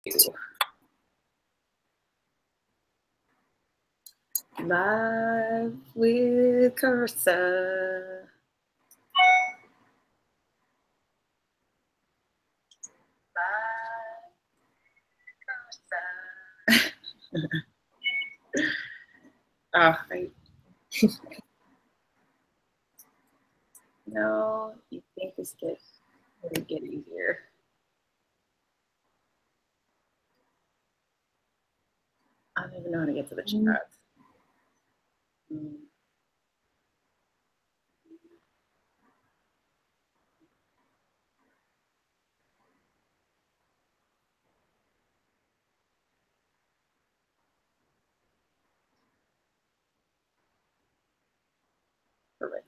Live with Carissa. No, you think this would get easier. I don't even know how to get to the chat. Perfect.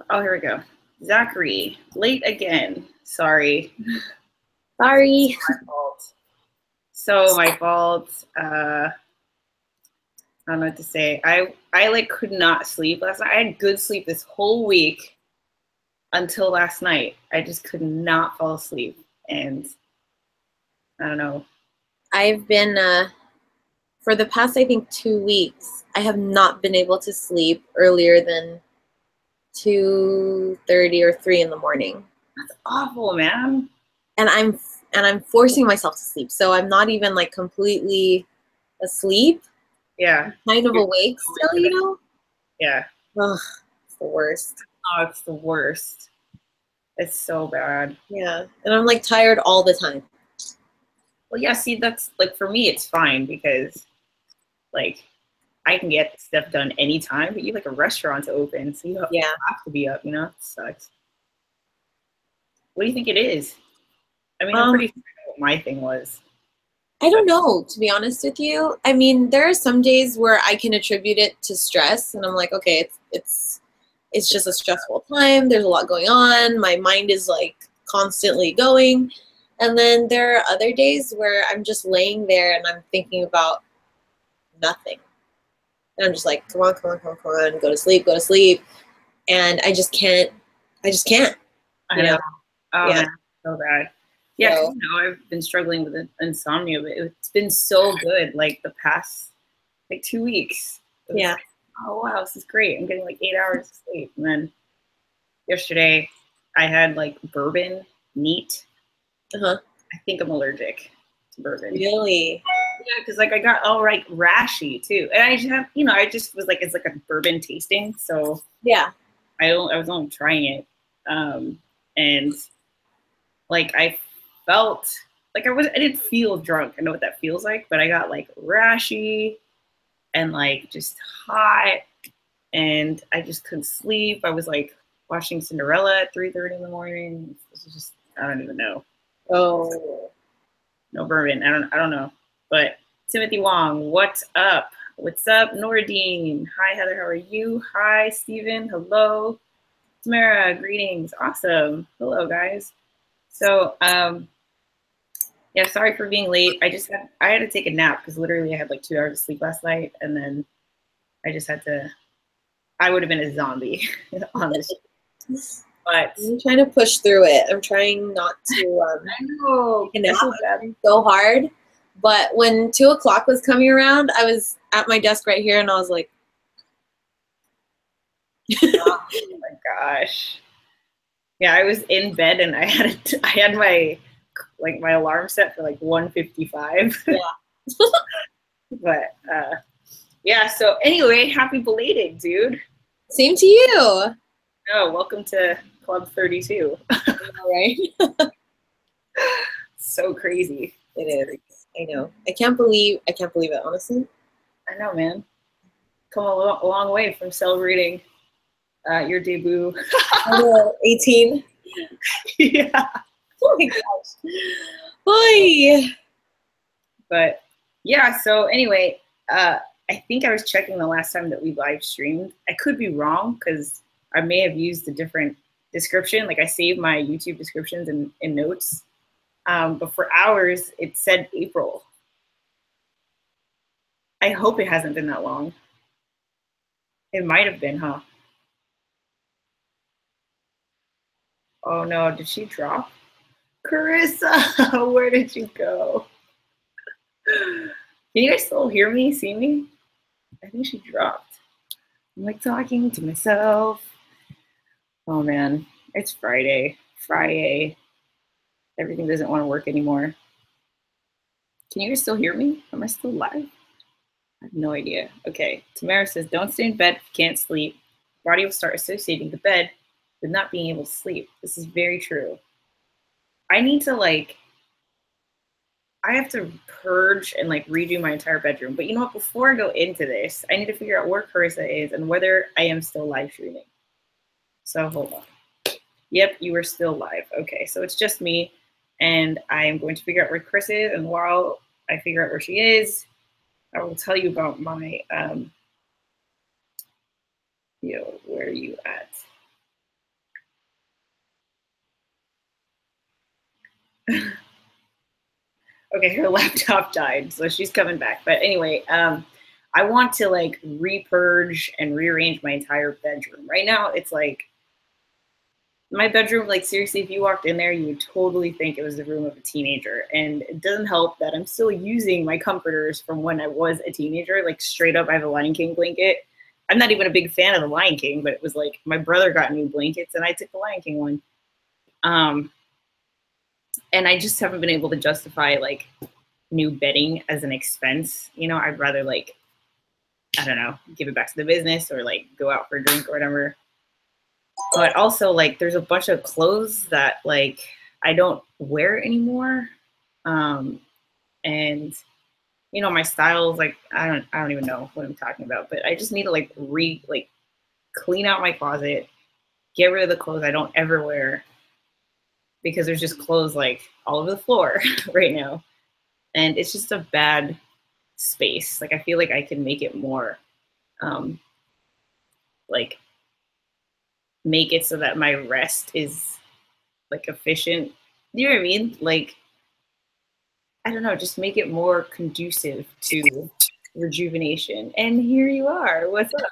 Oh, here we go. Zachary, late again. Sorry. Sorry. My fault. So my fault. I don't know what to say. I like could not sleep last night. I had good sleep this whole week until last night. I just could not fall asleep, and I don't know. I've been for the past, I think, 2 weeks, I have not been able to sleep earlier than 2:30 or 3 in the morning. That's awful, man. And I'm forcing myself to sleep, so I'm not even like completely asleep. Yeah. I'm kind of awake still, you know? Yeah. Ugh, it's the worst. Oh, it's the worst. It's so bad. Yeah, and I'm like tired all the time. Well, yeah, see, that's like for me, it's fine because like I can get stuff done anytime, but you have like a restaurant to open, so you have to be up, you know? It sucks. What do you think it is? I mean, I'm pretty sure what my thing was. I don't know, to be honest with you. I mean, there are some days where I can attribute it to stress, and I'm like, okay, it's just a stressful time. There's a lot going on. My mind is like constantly going. And then there are other days where I'm just laying there and I'm thinking about nothing. And I'm just like, come on, come on, come on, come on, go to sleep, go to sleep. And I just can't. I know. Oh, yeah. man, so bad. Yeah, so, you know, I've been struggling with insomnia, but it's been so good, like the past like 2 weeks. Yeah. Like, oh wow, this is great. I'm getting like 8 hours of sleep. And then yesterday I had like bourbon neat. I think I'm allergic to bourbon. Really? Yeah, because like I got all like rashy too. And I just have, you know, I just was like, it's like a bourbon tasting. So yeah. I was only trying it. And like I felt like I didn't feel drunk. I know what that feels like, but I got like rashy and like just hot, and I just couldn't sleep. I was like watching Cinderella at 3:30 in the morning. This is just, I don't even know. Oh, no bourbon. I don't know. But Timothy Wong, what's up? What's up, Nordine? Hi, Heather. How are you? Hi, Steven. Hello, Tamara. Greetings. Awesome. Hello, guys. So, yeah, sorry for being late. I had to take a nap because literally I had like 2 hours of sleep last night, and then I just had to. I would have been a zombie, honestly. But I'm trying to push through it. I'm trying not to. I know. Take a nap so hard, but when 2 o'clock was coming around, I was at my desk right here, and I was like, oh my gosh. Yeah, I was in bed and I had my alarm set for like 1:55. Yeah. But yeah, so anyway, happy belated, dude. Same to you. Oh, welcome to Club 32. Right? So crazy. It is. I know. I can't believe it, honestly. I know, man. Come a long way from celebrating your debut. 18. Yeah. Oh my gosh. Boy. But yeah, so anyway, I think I was checking the last time that we live streamed. I could be wrong because I may have used a different description. Like I saved my YouTube descriptions in notes. But for ours, it said April. I hope it hasn't been that long. It might have been, huh? Oh no, did she drop? Carissa, where did you go? Can you guys still hear me, see me? I think she dropped. I'm like talking to myself. Oh man, it's Friday. Everything doesn't want to work anymore. Can you guys still hear me? Am I still live? I have no idea. Okay, Tamara says, don't stay in bed if you can't sleep. Body will start associating the bed with not being able to sleep. This is very true. I need to I have to purge and redo my entire bedroom. But you know what? Before I go into this, I need to figure out where Carissa is and whether I am still live streaming. So hold on. Yep, you are still live. Okay, so it's just me, and I am going to figure out where Chris is. And while I figure out where she is, I will tell you about my, where are you at? Okay, her laptop died, so she's coming back. But anyway, I want to repurge and rearrange my entire bedroom. Right now, it's my bedroom, seriously, if you walked in there, you would totally think it was the room of a teenager. And it doesn't help that I'm still using my comforters from when I was a teenager. Straight up, I have a Lion King blanket. I'm not even a big fan of the Lion King, but it was my brother got new blankets and I took the Lion King one. And I just haven't been able to justify new bedding as an expense. I'd rather I don't know, give it back to the business or go out for a drink or whatever. But also there's a bunch of clothes that I don't wear anymore. And my styles, I don't even know what I'm talking about, but I just need to clean out my closet, get rid of the clothes I don't ever wear, because there's just clothes all over the floor right now. And it's just a bad space. I feel I can make it more, make it so that my rest is efficient. You know what I mean? I don't know, just make it more conducive to rejuvenation. And here you are. What's up?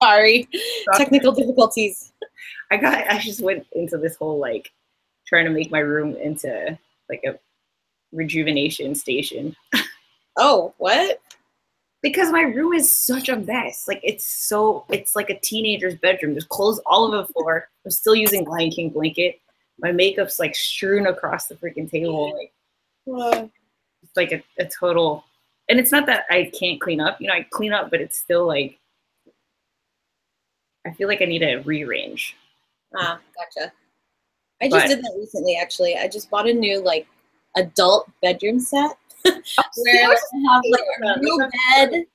Sorry, technical difficulties. I just went into this whole trying to make my room into a rejuvenation station. Oh, what? Because my room is such a mess. It's like a teenager's bedroom. There's clothes all over the floor. I'm still using Lion King blanket. My makeup's strewn across the freaking table. It's a total, and it's not that I can't clean up. I clean up, but it's still I feel I need to rearrange. Ah, gotcha. I just did that recently, actually. I just bought a new adult bedroom set where I have a real bed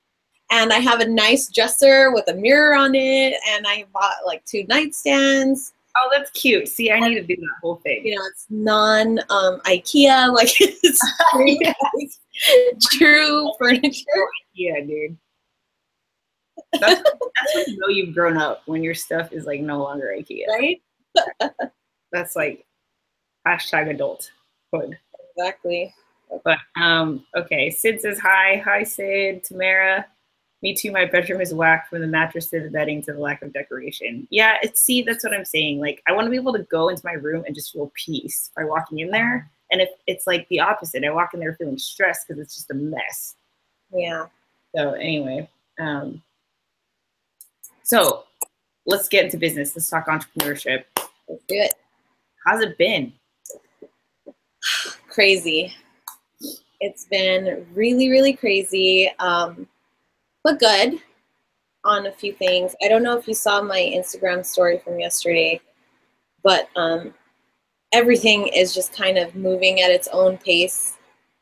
and I have a nice dresser with a mirror on it, and I bought 2 nightstands. Oh, that's cute. See, I need to do that whole thing. It's non IKEA, it's true furniture. Yeah, dude. That's when you know you've grown up, when your stuff is no longer IKEA. Right? That's hashtag adulthood. Exactly. But okay, Sid says hi. Hi, Sid. Tamara, me too. My bedroom is whack, from the mattress to the bedding to the lack of decoration. Yeah, see, that's what I'm saying. I want to be able to go into my room and just feel peace by walking in there. And if it's the opposite, I walk in there feeling stressed because it's just a mess. Yeah. So anyway, so let's get into business. Let's talk entrepreneurship. Let's do it. How's it been? Crazy. It's been really, really crazy, but good on a few things. I don't know if you saw my Instagram story from yesterday, but everything is just kind of moving at its own pace,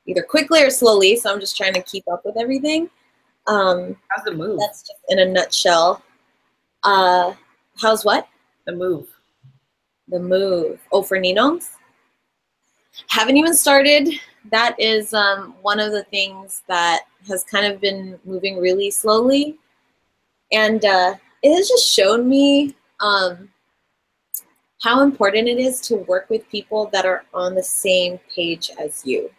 either quickly or slowly, so I'm just trying to keep up with everything. How's the move? That's just in a nutshell. How's what? The move. The move. Oh, for Ninong's? Haven't even started. That is one of the things that has kind of been moving really slowly. And it has just shown me how important it is to work with people that are on the same page as you.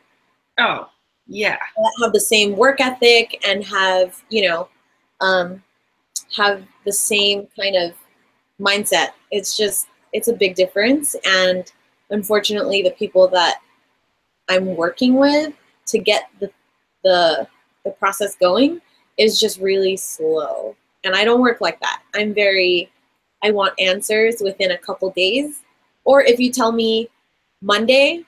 Oh, yeah. That have the same work ethic and have, have the same kind of mindset. It's a big difference. And unfortunately, the people that I'm working with to get the process going is just really slow. And I don't work like that. I want answers within a couple days. Or if you tell me Monday,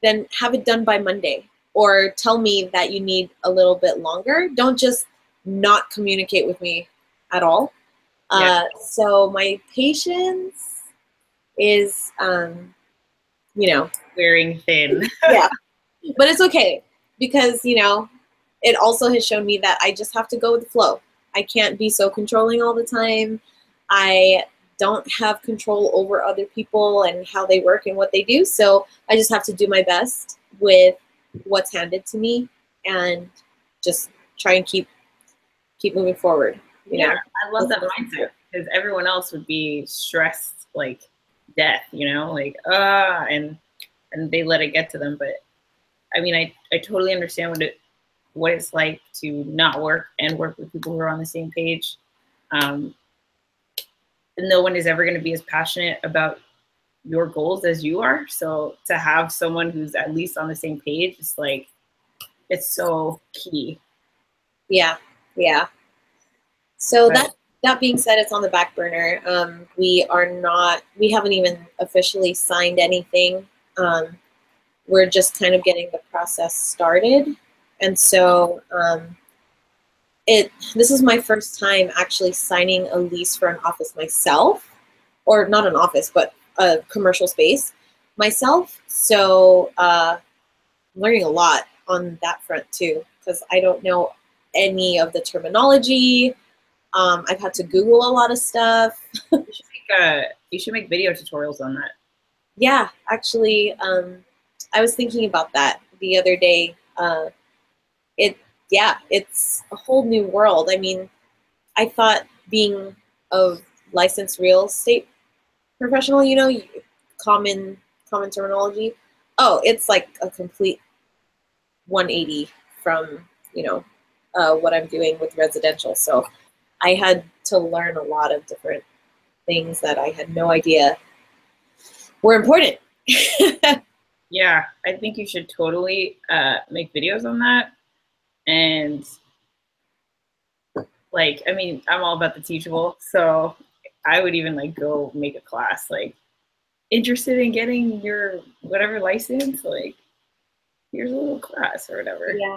then have it done by Monday. Or tell me that you need a little bit longer. Don't just not communicate with me at all. Yeah. So my patience is, you know. Wearing thin. Yeah. But it's okay because, you know, it also has shown me that I just have to go with the flow. I can't be so controlling all the time. I don't have control over other people and how they work and what they do. So I just have to do my best with what's handed to me and just try and keep moving forward. You know? I love that mindset because everyone else would be stressed like death, you know, like and they let it get to them. But I mean, I totally understand what it's like to not work and work with people who are on the same page. No one is ever going to be as passionate about your goals as you are. So to have someone who's at least on the same page, it's like, it's so key. Yeah, yeah. So that being said, it's on the back burner. We haven't even officially signed anything. We're just kind of getting the process started. And so this is my first time actually signing a lease for an office myself, or not an office, but a commercial space myself. So I'm learning a lot on that front too, because I don't know any of the terminology. I've had to Google a lot of stuff. You should make video tutorials on that. Yeah, actually, I was thinking about that the other day. It's a whole new world. I mean, I thought being a licensed real estate professional, you know, common terminology. Oh, it's like a complete 180 from, you know, what I'm doing with residential. So I had to learn a lot of different things that I had no idea were important. Yeah, I think you should totally make videos on that. And like, I mean, I'm all about the teachable. So I would even like go make a class, like interested in getting your whatever license, like here's a little class or whatever. Yeah,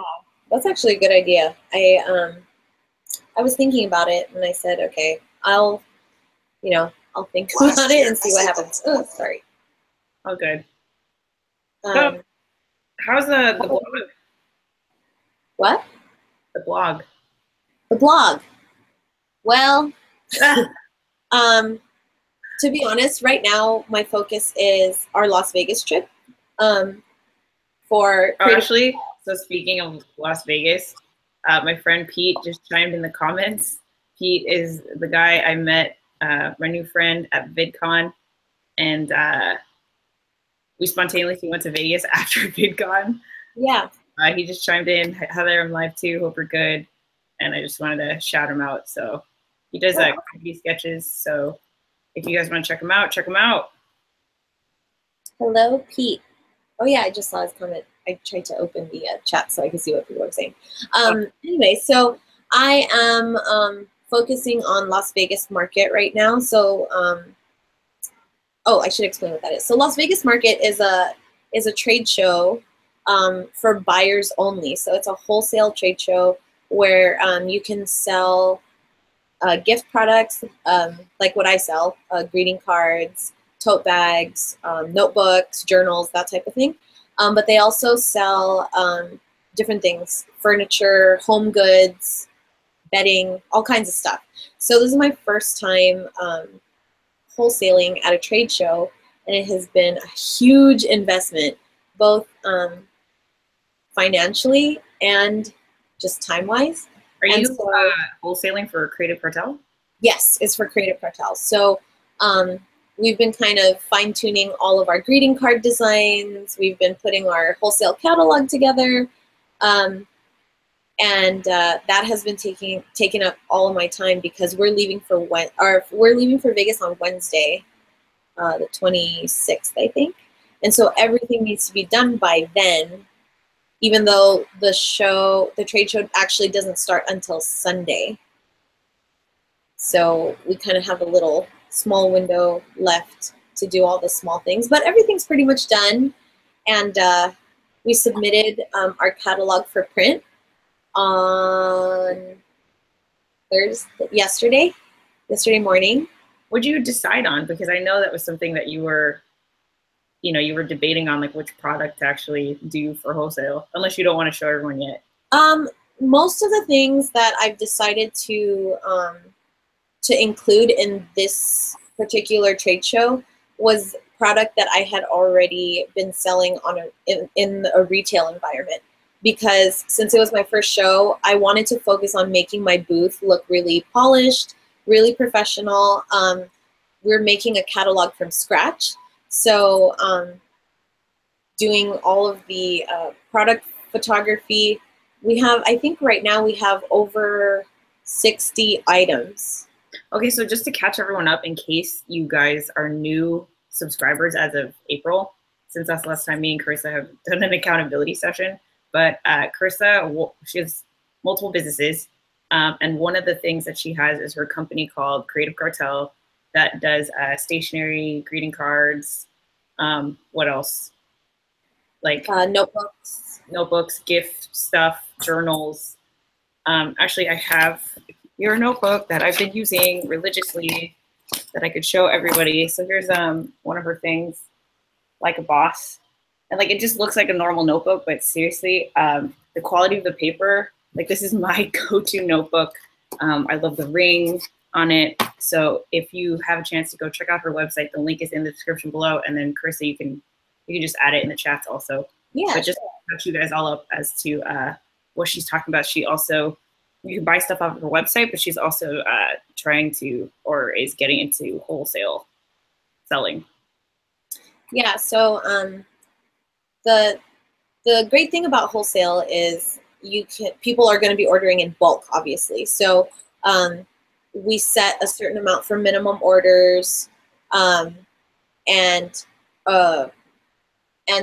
that's actually a good idea. I was thinking about it and I said, okay, I'll think about it and see what happens. Oh, sorry. Oh, good. So, how's the blog? What? The blog. The blog. Well, to be honest, right now my focus is our Las Vegas trip. Actually, so speaking of Las Vegas, my friend Pete just chimed in the comments. Pete is the guy I met, my new friend at VidCon, and we spontaneously went to Vegas after VidCon. Yeah. He just chimed in, Heather, I'm live too, hope you're good. And I just wanted to shout him out. So he does comedy sketches. So if you guys want to check him out, check him out. Hello, Pete. Oh yeah, I just saw his comment. I tried to open the chat so I could see what people were saying. Anyway, so I am focusing on Las Vegas market right now. So, oh, I should explain what that is. So Las Vegas market is a trade show for buyers only. So it's a wholesale trade show where you can sell gift products like what I sell, greeting cards, tote bags, notebooks, journals, that type of thing. But they also sell different things, furniture, home goods, bedding, all kinds of stuff. So this is my first time wholesaling at a trade show, and it has been a huge investment, both financially and just time-wise. Are you wholesaling for Creative Cartel? Yes, it's for Creative Cartel. So we've been kind of fine-tuning all of our greeting card designs. We've been putting our wholesale catalog together. And that has been taking up all of my time because we're leaving for Vegas on Wednesday, the 26th, I think. And so everything needs to be done by then, even though the trade show actually doesn't start until Sunday. So we kind of have a little small window left to do all the small things, but everything's pretty much done. And we submitted our catalog for print on yesterday morning. What did you decide on? Because I know that was something that you were debating on, like which product to actually do for wholesale, unless you don't want to show everyone yet. Most of the things that I've decided to include in this particular trade show was product that I had already been selling in a retail environment. Because since it was my first show, I wanted to focus on making my booth look really polished, really professional. We're making a catalog from scratch. So doing all of the product photography, I think right now we have over 60 items. Okay, so just to catch everyone up, in case you guys are new subscribers as of April, since that's the last time me and Carissa have done an accountability session, but Carissa, she has multiple businesses, and one of the things that she has is her company called Creative Cartel that does stationery, greeting cards, what else? Like notebooks, gift stuff, journals. Actually, I have your notebook that I've been using religiously that I could show everybody. So here's one of her things, Like a Boss. And like, it just looks like a normal notebook, but seriously, the quality of the paper, like this is my go-to notebook. I love the ring on it. So if you have a chance to go check out her website, the link is in the description below. And then Carissa, you can just add it in the chats also. Yeah. But just to catch you guys all up as to what she's talking about. She also, you can buy stuff off of her website, but she's also trying to, or is getting into wholesale selling. Yeah, so the great thing about wholesale is people are going to be ordering in bulk, obviously. So we set a certain amount for minimum orders, and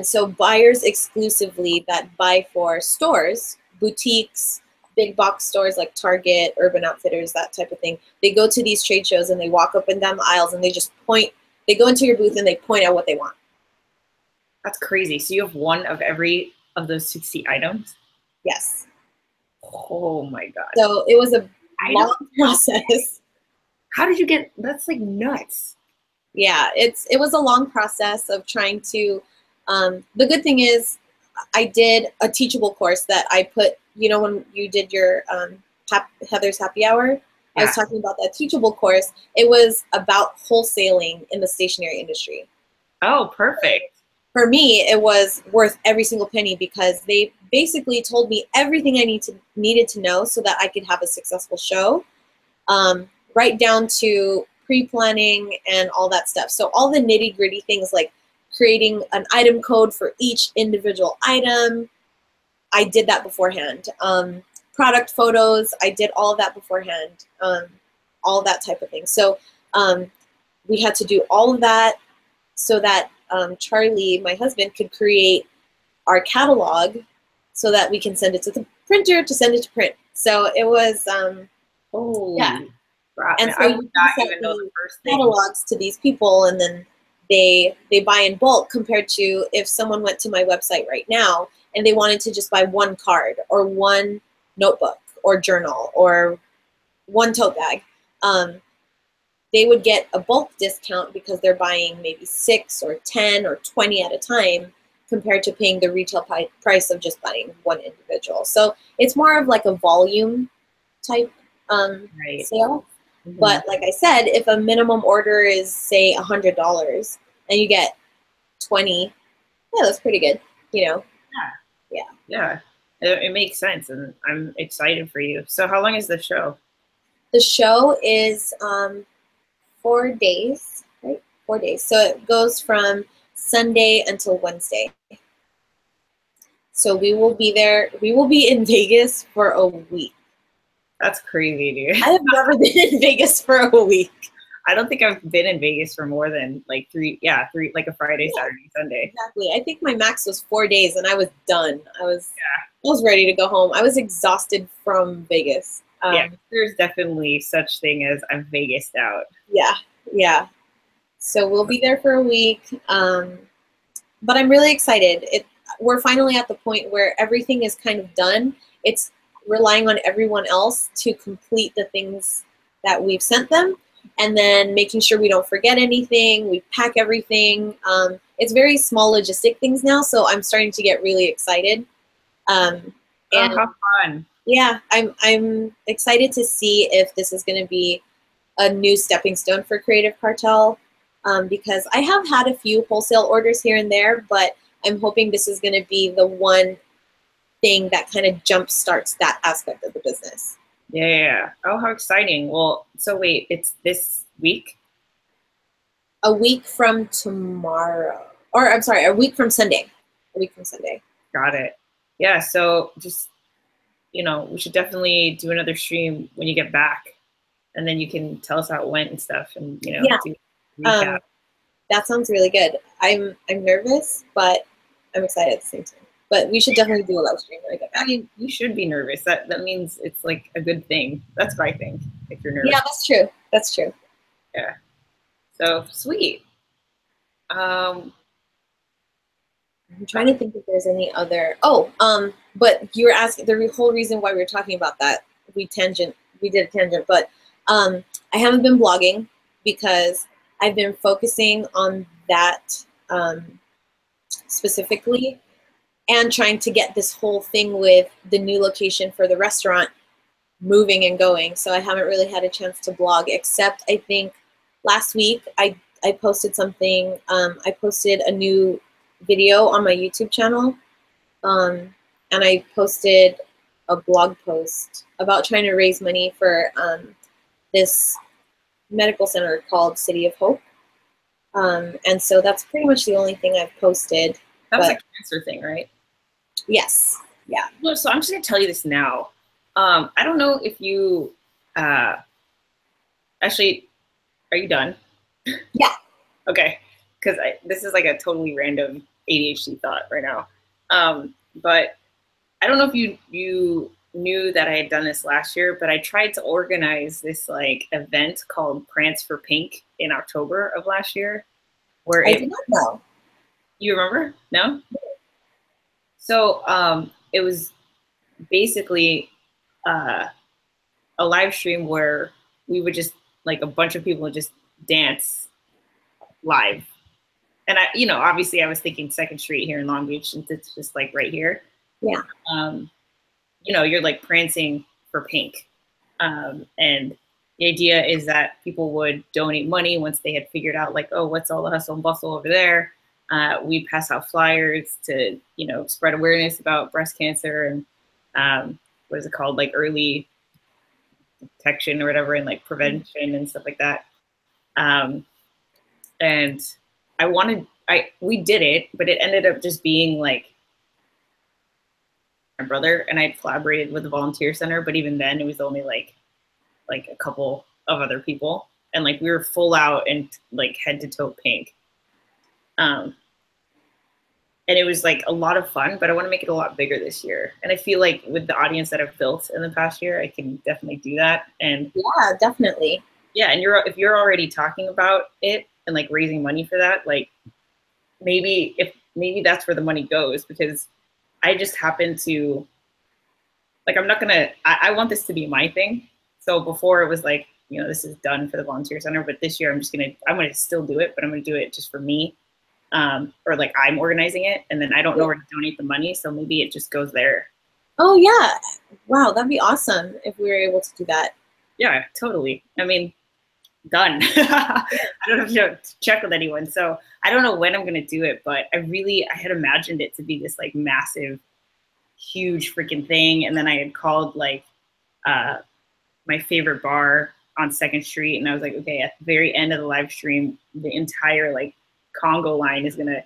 so buyers exclusively that buy for stores, boutiques, big box stores like Target, Urban Outfitters, that type of thing, they go to these trade shows and they walk up and down the aisles and they just point, they go into your booth and they point out what they want. That's crazy. So you have one of every of those 60 items? Yes. Oh my God. So it was a long process. How did you get, that's like nuts. Yeah, it was a long process of trying to, the good thing is I did a teachable course that I put, you know, when you did your Heather's Happy Hour, I was talking about that teachable course. It was about wholesaling in the stationery industry. Oh, perfect. For me, it was worth every single penny because they basically told me everything I needed to know so that I could have a successful show, right down to pre-planning and all that stuff. So all the nitty-gritty things like creating an item code for each individual item, I did that beforehand. Product photos, I did all of that beforehand, all that type of thing. So we had to do all of that so that Charlie, my husband, could create our catalog so that we can send it to the printer to send it to print. So it was, yeah. And so you send the catalogs to these people and then they buy in bulk compared to if someone went to my website right now and they wanted to just buy one card or one notebook or journal or one tote bag. They would get a bulk discount because they're buying maybe 6 or 10 or 20 at a time compared to paying the retail price of just buying one individual. So it's more of like a volume type sale. Mm-hmm. But like I said, if a minimum order is say $100 and you get 20, yeah, that's pretty good, you know? Yeah. It makes sense and I'm excited for you. So how long is the show? The show is 4 days, right? 4 days. So it goes from Sunday until Wednesday. So we will be there. We will be in Vegas for a week. That's crazy, dude. I have never been in Vegas for a week. I don't think I've been in Vegas for more than like three, like a Friday, Yeah, Saturday, Sunday. exactly. I think my max was 4 days and I was done. I was ready to go home. I was exhausted from Vegas. Yeah, there's definitely such thing as I'm Vegased out. Yeah, yeah. So we'll be there for a week. But I'm really excited. We're finally at the point where everything is kind of done. It's relying on everyone else to complete the things that we've sent them, and then making sure we don't forget anything. We pack everything. It's very small logistic things now, so I'm starting to get really excited. And how fun! Yeah, I'm excited to see if this is going to be a new stepping stone for Creative Cartel, because I have had a few wholesale orders here and there, but I'm hoping this is going to be the one thing that kind of jump starts that aspect of the business. Yeah. Oh, how exciting. Well, so wait, it's this week? A week from tomorrow. Or I'm sorry, a week from Sunday. A week from Sunday. Got it. Yeah, so just, you know, we should definitely do another stream when you get back. And then you can tell us how it went and stuff, and, you know, do a recap. That sounds really good. I'm nervous, but I'm excited at the same time. But we should definitely do a live stream when I get back. I mean, you should be nervous. That means it's like a good thing. That's what I think, if you're nervous. Yeah, that's true. That's true. Yeah. So sweet. I'm trying to think if there's any other. But you were asking the whole reason why we were talking about that. We did a tangent, but I haven't been blogging because I've been focusing on that specifically, and trying to get this whole thing with the new location for the restaurant moving and going. So I haven't really had a chance to blog, except I think last week I posted something. I posted a new video on my YouTube channel, and I posted a blog post about trying to raise money for this medical center called City of Hope. And so that's pretty much the only thing I've posted. That was a cancer thing, right? Yes. Yeah. Well, so I'm just going to tell you this now. I don't know if you actually, are you done? Yeah. Okay. Because this is like a totally random ADHD thought right now. But I don't know if you knew that I had done this last year, but I tried to organize this like event called Prance for Pink in October of last year. Where I did not know. You remember? No? So it was basically a live stream where we would just, like, a bunch of people would just dance live. And I, you know, obviously I was thinking 2nd Street here in Long Beach, since it's just like right here. Yeah. You know, you're like prancing for pink. And the idea is that people would donate money once they had figured out, like, oh, what's all the hustle and bustle over there? We pass out flyers to, you know, spread awareness about breast cancer and what is it called? Like early detection or whatever, and like prevention and stuff like that. And we did it, but it ended up just being like my brother and I had collaborated with the volunteer center, but even then it was only like a couple of other people, and like we were full out and like head to toe pink. And it was like a lot of fun, but I want to make it a lot bigger this year. And I feel like with the audience that I've built in the past year, I can definitely do that. And yeah, definitely. Yeah, and if you're already talking about it and like raising money for that, like maybe that's where the money goes, because I just happen to, like, I want this to be my thing. So before it was like, you know, this is done for the volunteer center, but this year I'm gonna still do it, but I'm gonna do it just for me. Or like I'm organizing it, and then I don't know where to donate the money, so maybe it just goes there. Oh yeah, wow, that'd be awesome if we were able to do that. Yeah, totally. I mean, done. I don't have to check with anyone, so I don't know when I'm gonna do it, but I had imagined it to be this like massive, huge freaking thing, and then I had called like my favorite bar on 2nd Street, and I was like, okay, at the very end of the live stream, the entire like Congo line is gonna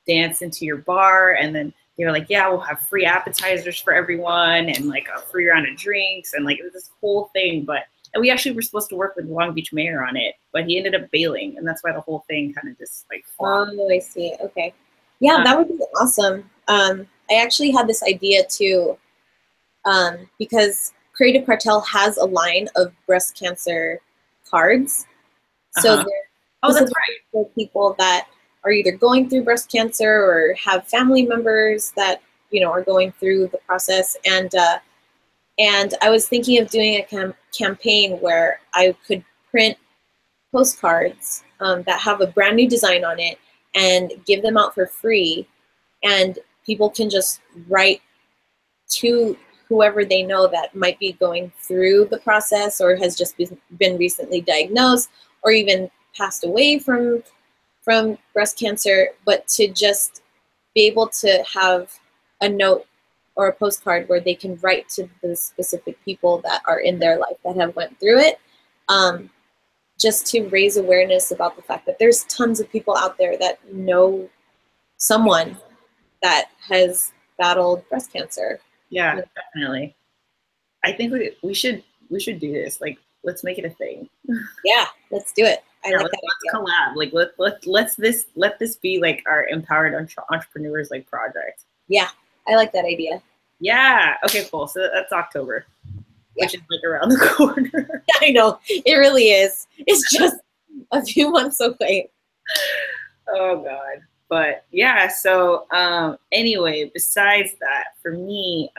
dance into your bar, and then they were like, yeah, we'll have free appetizers for everyone and like a free round of drinks, and like it was this whole thing. But And we actually were supposed to work with the Long Beach mayor on it, but he ended up bailing, and that's why the whole thing kind of just like flopped. Oh, I see. Okay. Yeah, that would be awesome. I actually had this idea too, because Creative Cartel has a line of breast cancer cards. So they're oh, that's right. for people that are either going through breast cancer or have family members that, you know, are going through the process. And I was thinking of doing a campaign where I could print postcards that have a brand new design on it and give them out for free. And people can just write to whoever they know that might be going through the process or has just been recently diagnosed or even passed away from breast cancer, but to just be able to have a note or a postcard where they can write to the specific people that are in their life that have went through it, just to raise awareness about the fact that there's tons of people out there that know someone that has battled breast cancer. Yeah, definitely. I think we should do this. Like, let's make it a thing. Yeah, let's do it. I like that let's collab. Like, let this be like our empowered entrepreneurs like project. Yeah, I like that idea. Yeah. Okay. Cool. So that's October, which is like around the corner. I know it really is. It's just a few months away. Oh God. But yeah. So anyway, besides that, for me,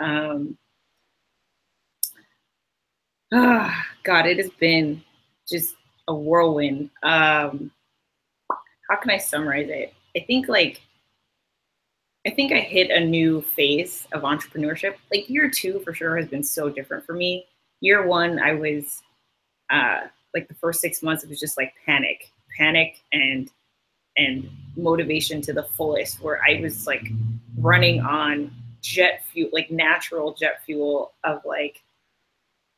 God, it has been just a whirlwind. How can I summarize it? I think I hit a new phase of entrepreneurship. Like year 2 for sure has been so different for me. Year 1, I was like the first 6 months, it was just like panic and motivation to the fullest, where I was like running on jet fuel, like natural jet fuel of like,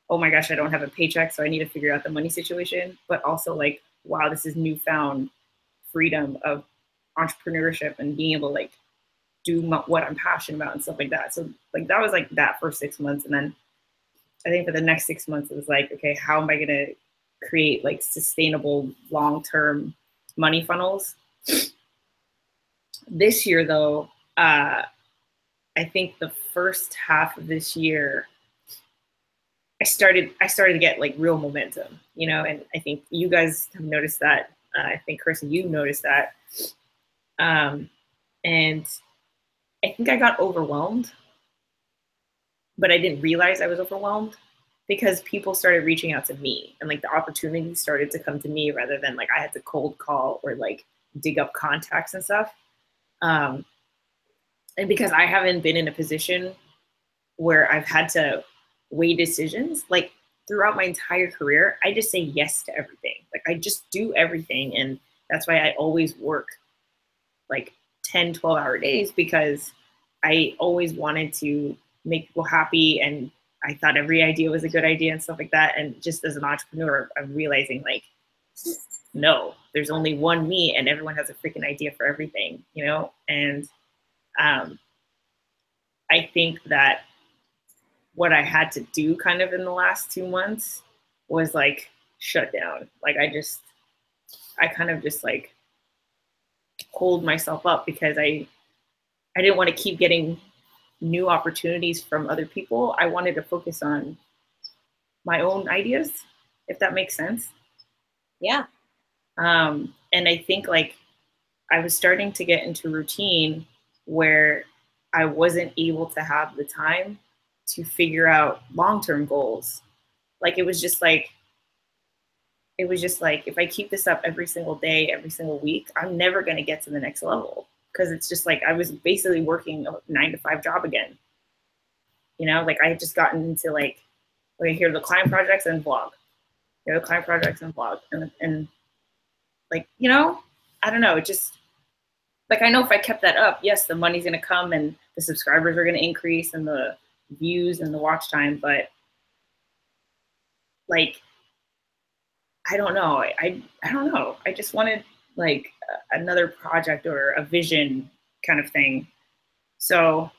oh my gosh, I don't have a paycheck, so I need to figure out the money situation. But also like, wow, this is newfound freedom of entrepreneurship and being able to like do what I'm passionate about and stuff like that. So like that was like that for 6 months. And then I think for the next 6 months, it was like, okay, how am I going to create like sustainable long-term money funnels? This year though, I think the first half of this year, I started to get like real momentum, you know, and I think you guys have noticed that. I think Carissa, you noticed that. And I think I got overwhelmed, but I didn't realize I was overwhelmed because people started reaching out to me and like the opportunities started to come to me rather than like I had to cold call or like dig up contacts and stuff. And because I haven't been in a position where I've had to weigh decisions, like throughout my entire career, I just say yes to everything. Like I just do everything. And that's why I always work like 10, 12-hour days, because I always wanted to make people happy. And I thought every idea was a good idea and stuff like that. And just as an entrepreneur, I'm realizing like, no, there's only one me and everyone has a freaking idea for everything, you know? And I think that what I had to do kind of in the last 2 months was like shut down. Like I kind of just like hold myself up because I didn't want to keep getting new opportunities from other people. I wanted to focus on my own ideas, if that makes sense. Yeah. And I think like I was starting to get into routine where I wasn't able to have the time to figure out long-term goals. Like it was just like, if I keep this up every single day, every single week, I'm never going to get to the next level. Because it's just like I was basically working a 9-to-5 job again. You know, like I had just gotten into like, okay, here are the client projects and vlog. Here are the client projects and vlog. And like, you know, I don't know. It just, like, I know if I kept that up, yes, the money's going to come and the subscribers are going to increase and the views and the watch time. But like, I don't know. I don't know. I just wanted like another project or a vision kind of thing. So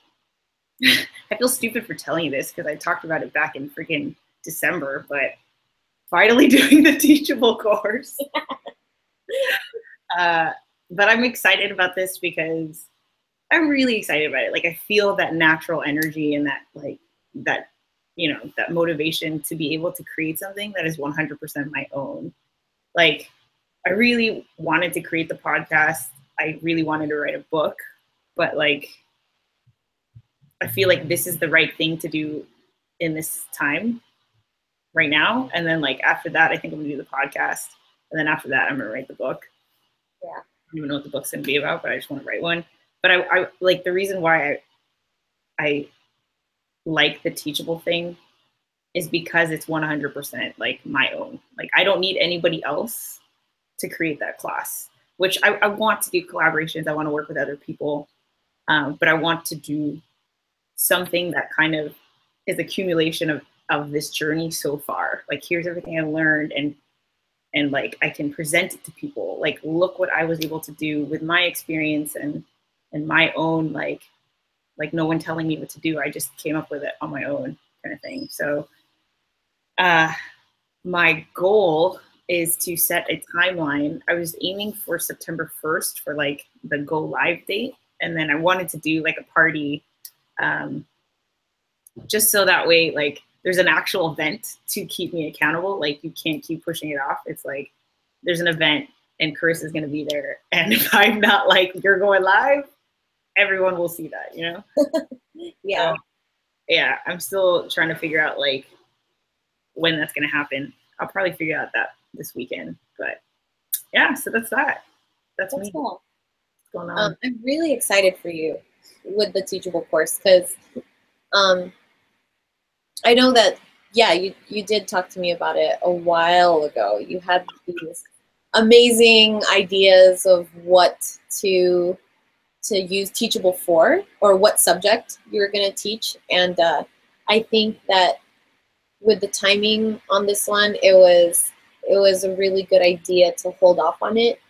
I feel stupid for telling you this because I talked about it back in freaking December, but finally doing the Teachable course. But I'm excited about this because I'm really excited about it. Like, I feel that natural energy and that, like, that, you know, that motivation to be able to create something that is 100% my own. Like, I really wanted to create the podcast. I really wanted to write a book, but like, I feel like this is the right thing to do in this time right now. And then like after that, I think I'm gonna do the podcast. And then after that, I'm gonna write the book. Yeah. I don't even know what the book's gonna be about, but I just want to write one. But I like, the reason why I like the Teachable thing is because it's 100% like my own. Like, I don't need anybody else to create that class, which I want to do collaborations. I want to work with other people, but I want to do something that kind of is accumulation of this journey so far. Like, here's everything I learned, and like, I can present it to people. Like, look what I was able to do with my experience and my own, like no one telling me what to do. I just came up with it on my own, kind of thing. So my goal is to set a timeline. I was aiming for September 1st for like the go live date. And then I wanted to do like a party, just so that way, like, there's an actual event to keep me accountable. Like, you can't keep pushing it off. It's like, there's an event and Chris is going to be there. And if I'm not like, you're going live, everyone will see that, you know? Yeah. So, yeah, I'm still trying to figure out like when that's going to happen. I'll probably figure out that this weekend, but yeah, so that's that. That's me. Cool. What's going on? I'm really excited for you with the Teachable course because I know that, yeah, you did talk to me about it a while ago. You had these amazing ideas of what to use Teachable for, or what subject you were going to teach. And I think that with the timing on this one, it was a really good idea to hold off on it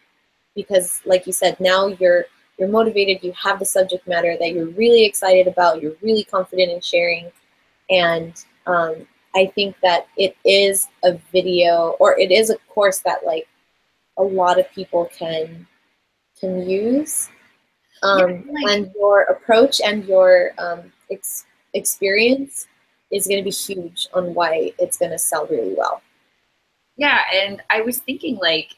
because, like you said, now you're motivated. You have the subject matter that you're really excited about. You're really confident in sharing, and I think that it is a video, or it is a course that like a lot of people can use. And your approach and your experience is going to be huge on why it's going to sell really well. Yeah, and I was thinking, like,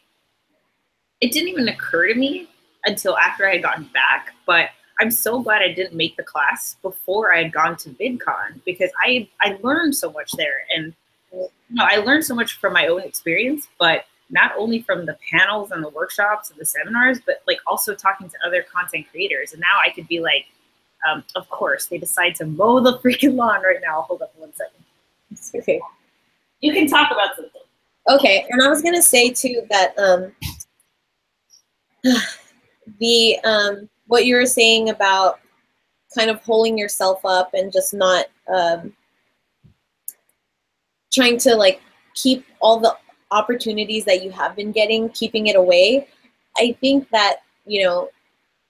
it didn't even occur to me until after I had gotten back, but I'm so glad I didn't make the class before I had gone to VidCon, because I learned so much there. And you know, I learned so much from my own experience, but not only from the panels and the workshops and the seminars, but like also talking to other content creators. And now I could be like, of course, they decide to mow the freaking lawn right now. Hold up 1 second. Okay. You can talk about something. Okay, and I was gonna say too that what you were saying about kind of holding yourself up and just not trying to like keep all the opportunities that you have been getting, keeping it away. I think that, you know,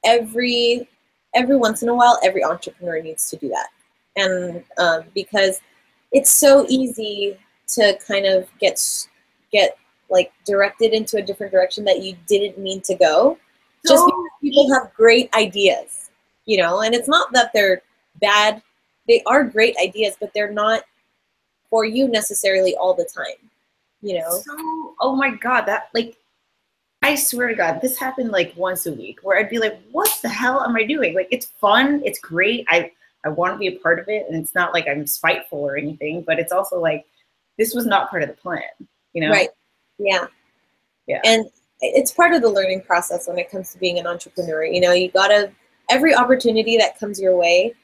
every once in a while, every entrepreneur needs to do that. And because it's so easy to kind of get like directed into a different direction that you didn't mean to go, just because people have great ideas, you know, and it's not that they're bad. They are great ideas, but they're not for you necessarily all the time, you know? So, oh my God, that, like, I swear to God, this happened like once a week where I'd be like, what the hell am I doing? Like, it's fun, it's great. I want to be a part of it. And it's not like I'm spiteful or anything, but it's also like, this was not part of the plan, you know? Right. Yeah. Yeah. And it's part of the learning process when it comes to being an entrepreneur. You know, you gotta, every opportunity that comes your way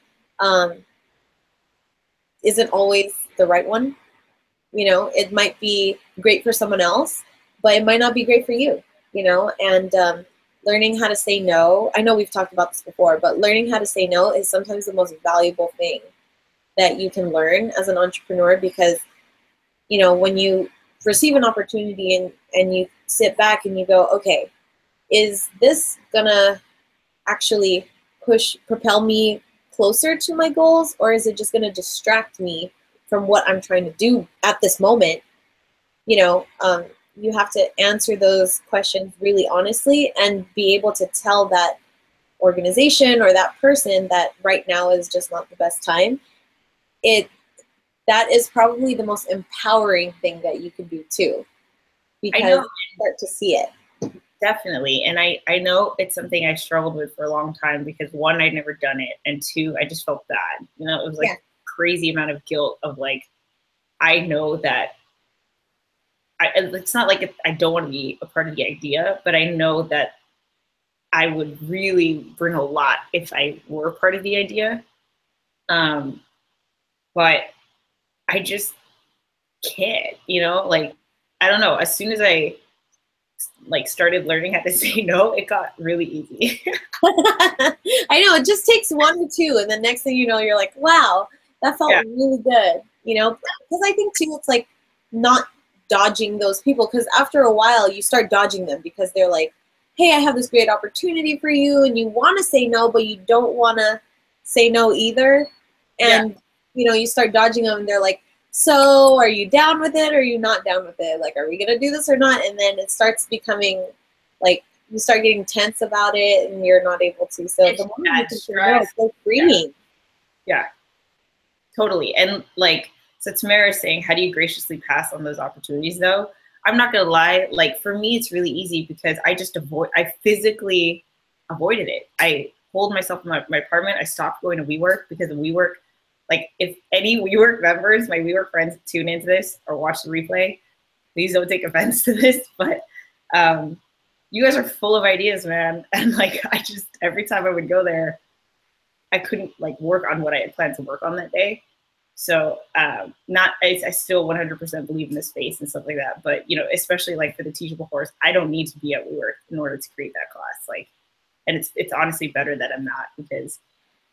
isn't always the right one. You know, it might be great for someone else, but it might not be great for you, you know, and learning how to say no. I know we've talked about this before, but learning how to say no is sometimes the most valuable thing that you can learn as an entrepreneur, because, you know, when you receive an opportunity and you sit back and you go, okay, is this gonna actually propel me closer to my goals, or is it just gonna distract me from what I'm trying to do at this moment? you know, you have to answer those questions really honestly and be able to tell that organization or that person that right now is just not the best time. That is probably the most empowering thing that you can do too, because you start to see it. Definitely. And I know it's something I struggled with for a long time because one, I'd never done it. And two, I just felt bad. You know, it was like a crazy amount of guilt of like, I know that it's not like I don't want to be a part of the idea, but I know that I would really bring a lot if I were part of the idea. But I just can't, you know, like, I don't know. As soon as I like started learning how to say no, it got really easy. I know, it just takes one or two, and the next thing you know, you're like, wow, that felt really good, you know? Because I think too, it's like not dodging those people, because after a while you start dodging them because they're like, hey, I have this great opportunity for you, and you want to say no, but you don't want to say no either. And you know, you start dodging them, and they're like, so are you down with it or are you not down with it? Like, are we going to do this or not? And then it starts becoming like, you start getting tense about it and you're not able to. So the more you can say no, it's so freeing. Yeah, totally. And like, so Tamara is saying, how do you graciously pass on those opportunities though? I'm not going to lie. Like for me, it's really easy because I physically avoided it. I pulled myself in my apartment. I stopped going to WeWork because of WeWork. Like if any WeWork members, my WeWork friends tune into this or watch the replay, please don't take offense to this, but you guys are full of ideas, man. And like, every time I would go there, I couldn't like work on what I had planned to work on that day. So I still 100% believe in this space and stuff like that. But, you know, especially like for the teachable course, I don't need to be at WeWork in order to create that class. Like, and it's honestly better that I'm not, because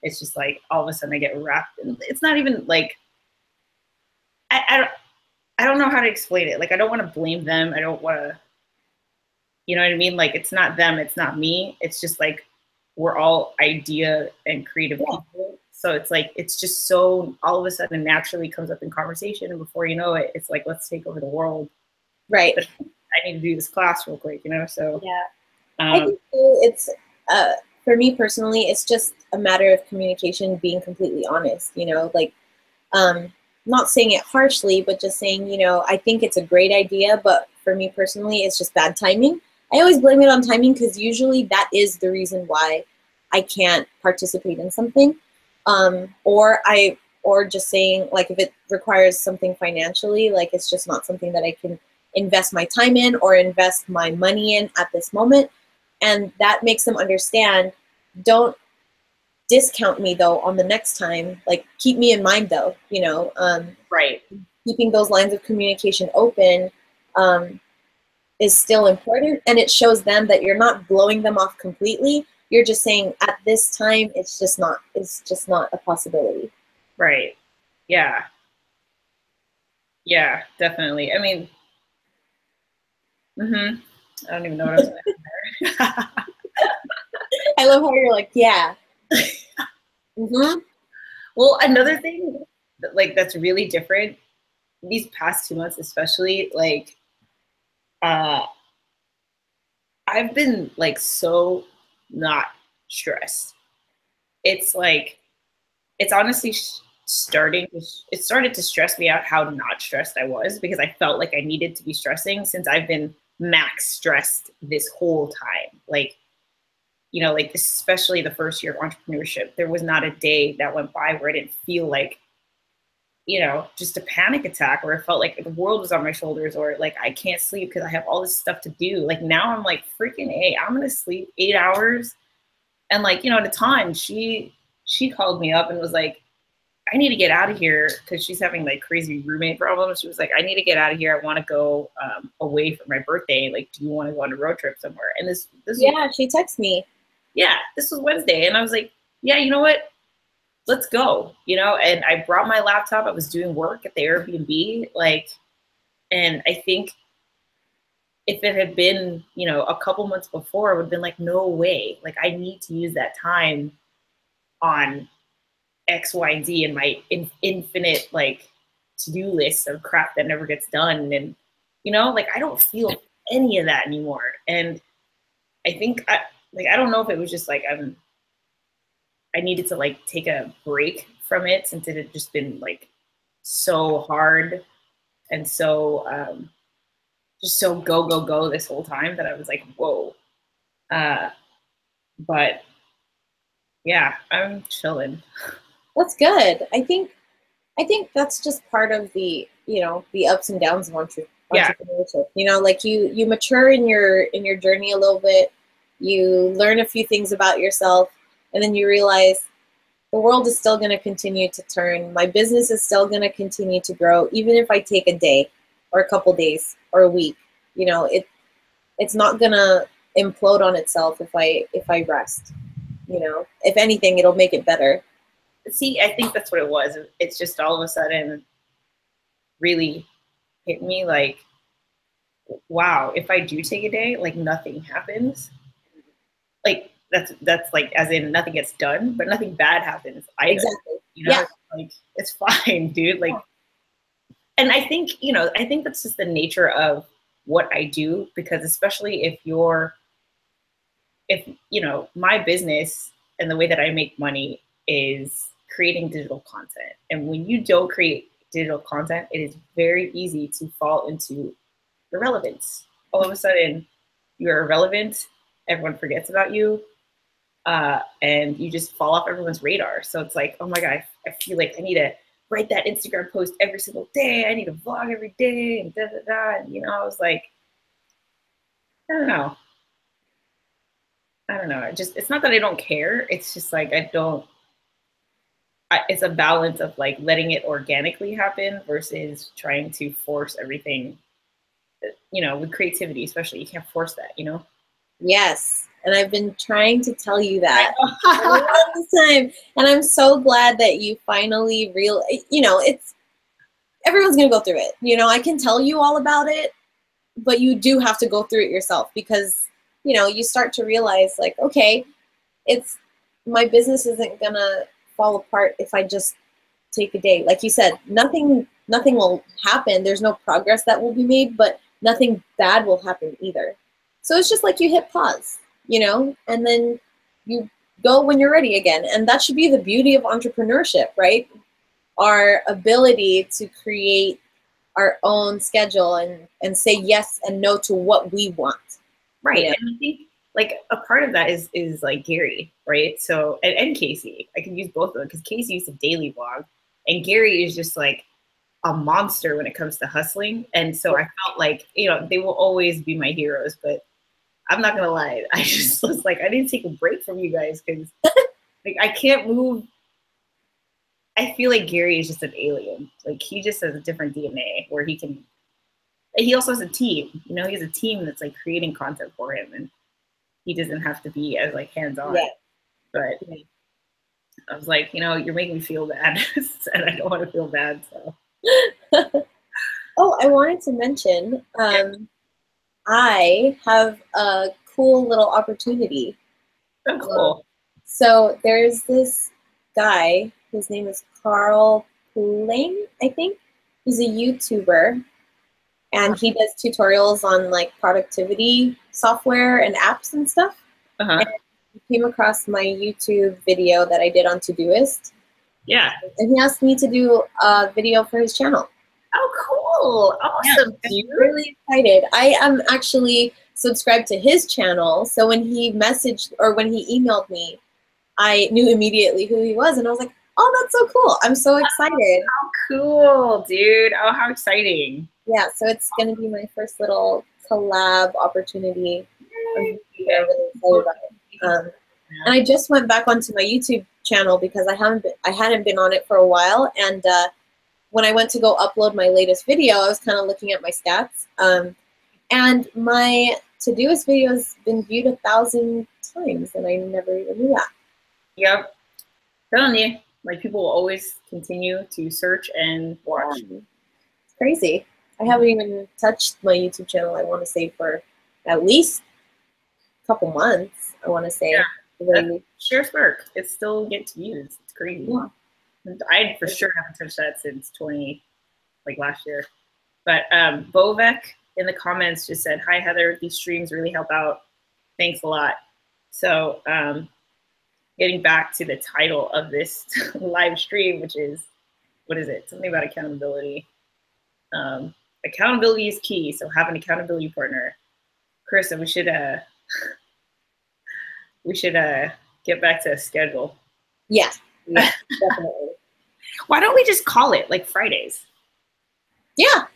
it's just like all of a sudden I get wrapped in, it's not even like, I don't know how to explain it. Like, I don't want to blame them. I don't want to, you know what I mean? Like, it's not them, it's not me. It's just like, we're all idea and creative people. So it's like, it's just so all of a sudden naturally comes up in conversation. And before you know it, it's like, let's take over the world. Right. But I need to do this class real quick, you know? So yeah. I think it's, for me personally, it's just a matter of communication, being completely honest, you know, like, not saying it harshly, but just saying, you know, I think it's a great idea, but for me personally, it's just bad timing. I always blame it on timing because usually that is the reason why I can't participate in something. Or just saying, like, if it requires something financially, like it's just not something that I can invest my time in or invest my money in at this moment. And that makes them understand, don't discount me though on the next time, like keep me in mind though, you know, right. Keeping those lines of communication open is still important, and it shows them that you're not blowing them off completely. You're just saying at this time, it's just not a possibility. Right. Yeah. Yeah, definitely. I mean, I don't even know what I was saying there. I love how you're like, yeah. Well, another thing that, like, that's really different these past 2 months, especially, like, I've been like so not stressed. It's like, it's honestly it started to stress me out how not stressed I was, because I felt like I needed to be stressing since I've been max stressed this whole time. Like, you know, like especially the first year of entrepreneurship, there was not a day that went by where I didn't feel like, you know, just a panic attack, or it felt like the world was on my shoulders, or like I can't sleep because I have all this stuff to do. Like now I'm like, freaking A, I'm gonna sleep 8 hours. And like, you know, at the time she called me up and was like, I need to get out of here, because she's having like crazy roommate problems. She was like, I need to get out of here. I want to go away for my birthday. Like, do you want to go on a road trip somewhere? And this yeah, she texted me. Yeah, this was Wednesday. And I was like, yeah, you know what? Let's go, you know? And I brought my laptop. I was doing work at the Airbnb. Like, and I think if it had been, you know, a couple months before, it would have been like, no way. Like, I need to use that time on X, Y, and Z and my infinite like to-do list of crap that never gets done. And You know, like I don't feel any of that anymore. And I think I don't know if it was just like I needed to like take a break from it since it had just been like so hard and so just so go this whole time that I was like, whoa. But yeah, I'm chilling. That's good. I think that's just part of the, you know, the ups and downs of entrepreneurship. You know, like you mature in your journey a little bit, you learn a few things about yourself, and then you realize the world is still going to continue to turn. My business is still going to continue to grow, even if I take a day or a couple days or a week. You know, it's not going to implode on itself if I rest. You know, if anything, it'll make it better. See, I think that's what it was. It's just all of a sudden really hit me like, wow, if I do take a day, like nothing happens. Like that's like as in nothing gets done, but nothing bad happens either. Exactly. You know, Yeah. like it's fine, dude. Like, and I think, you know, I think that's just the nature of what I do, because especially if you know, my business and the way that I make money is creating digital content. And when you don't create digital content, it is very easy to fall into irrelevance. All of a sudden, you're irrelevant, everyone forgets about you, and you just fall off everyone's radar. So it's like, oh my God, I feel like I need to write that Instagram post every single day. I need to vlog every day and da da da. And, you know, I was like, I don't know. It's not that I don't care. It's just like, it's a balance of like letting it organically happen versus trying to force everything, you know, with creativity, especially. You can't force that, you know? Yes. And I've been trying to tell you that all the time. And I'm so glad that you finally you know, everyone's going to go through it. You know, I can tell you all about it, but you do have to go through it yourself, because, you know, you start to realize like, okay, my business isn't going to fall apart if I just take a day. Like you said, nothing will happen. There's no progress that will be made, but nothing bad will happen either. So it's just like you hit pause, you know, and then you go when you're ready again. And that should be the beauty of entrepreneurship, right? Our ability to create our own schedule and say yes and no to what we want. Right. You know? And I think like a part of that is like Gary, right? So, and Casey, I can use both of them because Casey used to daily vlog and Gary is just like a monster when it comes to hustling. And so I felt like, you know, they will always be my heroes, but I'm not gonna lie. I just was like, I need to take a break from you guys because like I can't move. I feel like Gary is just an alien. Like he just has a different DNA where he also has a team, you know, he has a team that's like creating content for him and he doesn't have to be as like hands-on. Yeah. But I was like, you know, you're making me feel bad and I don't want to feel bad, so. Oh, I wanted to mention, I have a cool little opportunity. Oh, cool. So there's this guy, his name is Carl Pooling, I think. He's a YouTuber, and he does tutorials on like productivity software and apps and stuff. And he came across my YouTube video that I did on Todoist. Yeah. And he asked me to do a video for his channel. Oh, cool. Awesome, dude. I'm really excited. I am actually subscribed to his channel, so when he messaged or when he emailed me, I knew immediately who he was, and I was like, oh, that's so cool. I'm so excited. Oh, how cool, dude. Oh, how exciting. Yeah, so it's going to be my first little collab opportunity. I'm really excited about it. And I just went back onto my YouTube channel because I hadn't been on it for a while, and when I went to go upload my latest video, I was kind of looking at my stats, and my Todoist video has been viewed 1,000 times, and I never even knew that. Yep. Telling you, like people will always continue to search and watch. It's crazy. I haven't even touched my YouTube channel, I want to say, for at least a couple months, I want to say. Yeah. Sharespark, it still gets views. It's crazy. Yeah. I for sure haven't touched that since last year. But Bovek, in the comments just said, "Hi Heather, these streams really help out. Thanks a lot." So getting back to the title of this live stream, which is, what is it? Something about accountability. Accountability is key, so have an accountability partner. Carissa, we should get back to a schedule. Yeah, definitely. Why don't we just call it like Fridays? Yeah.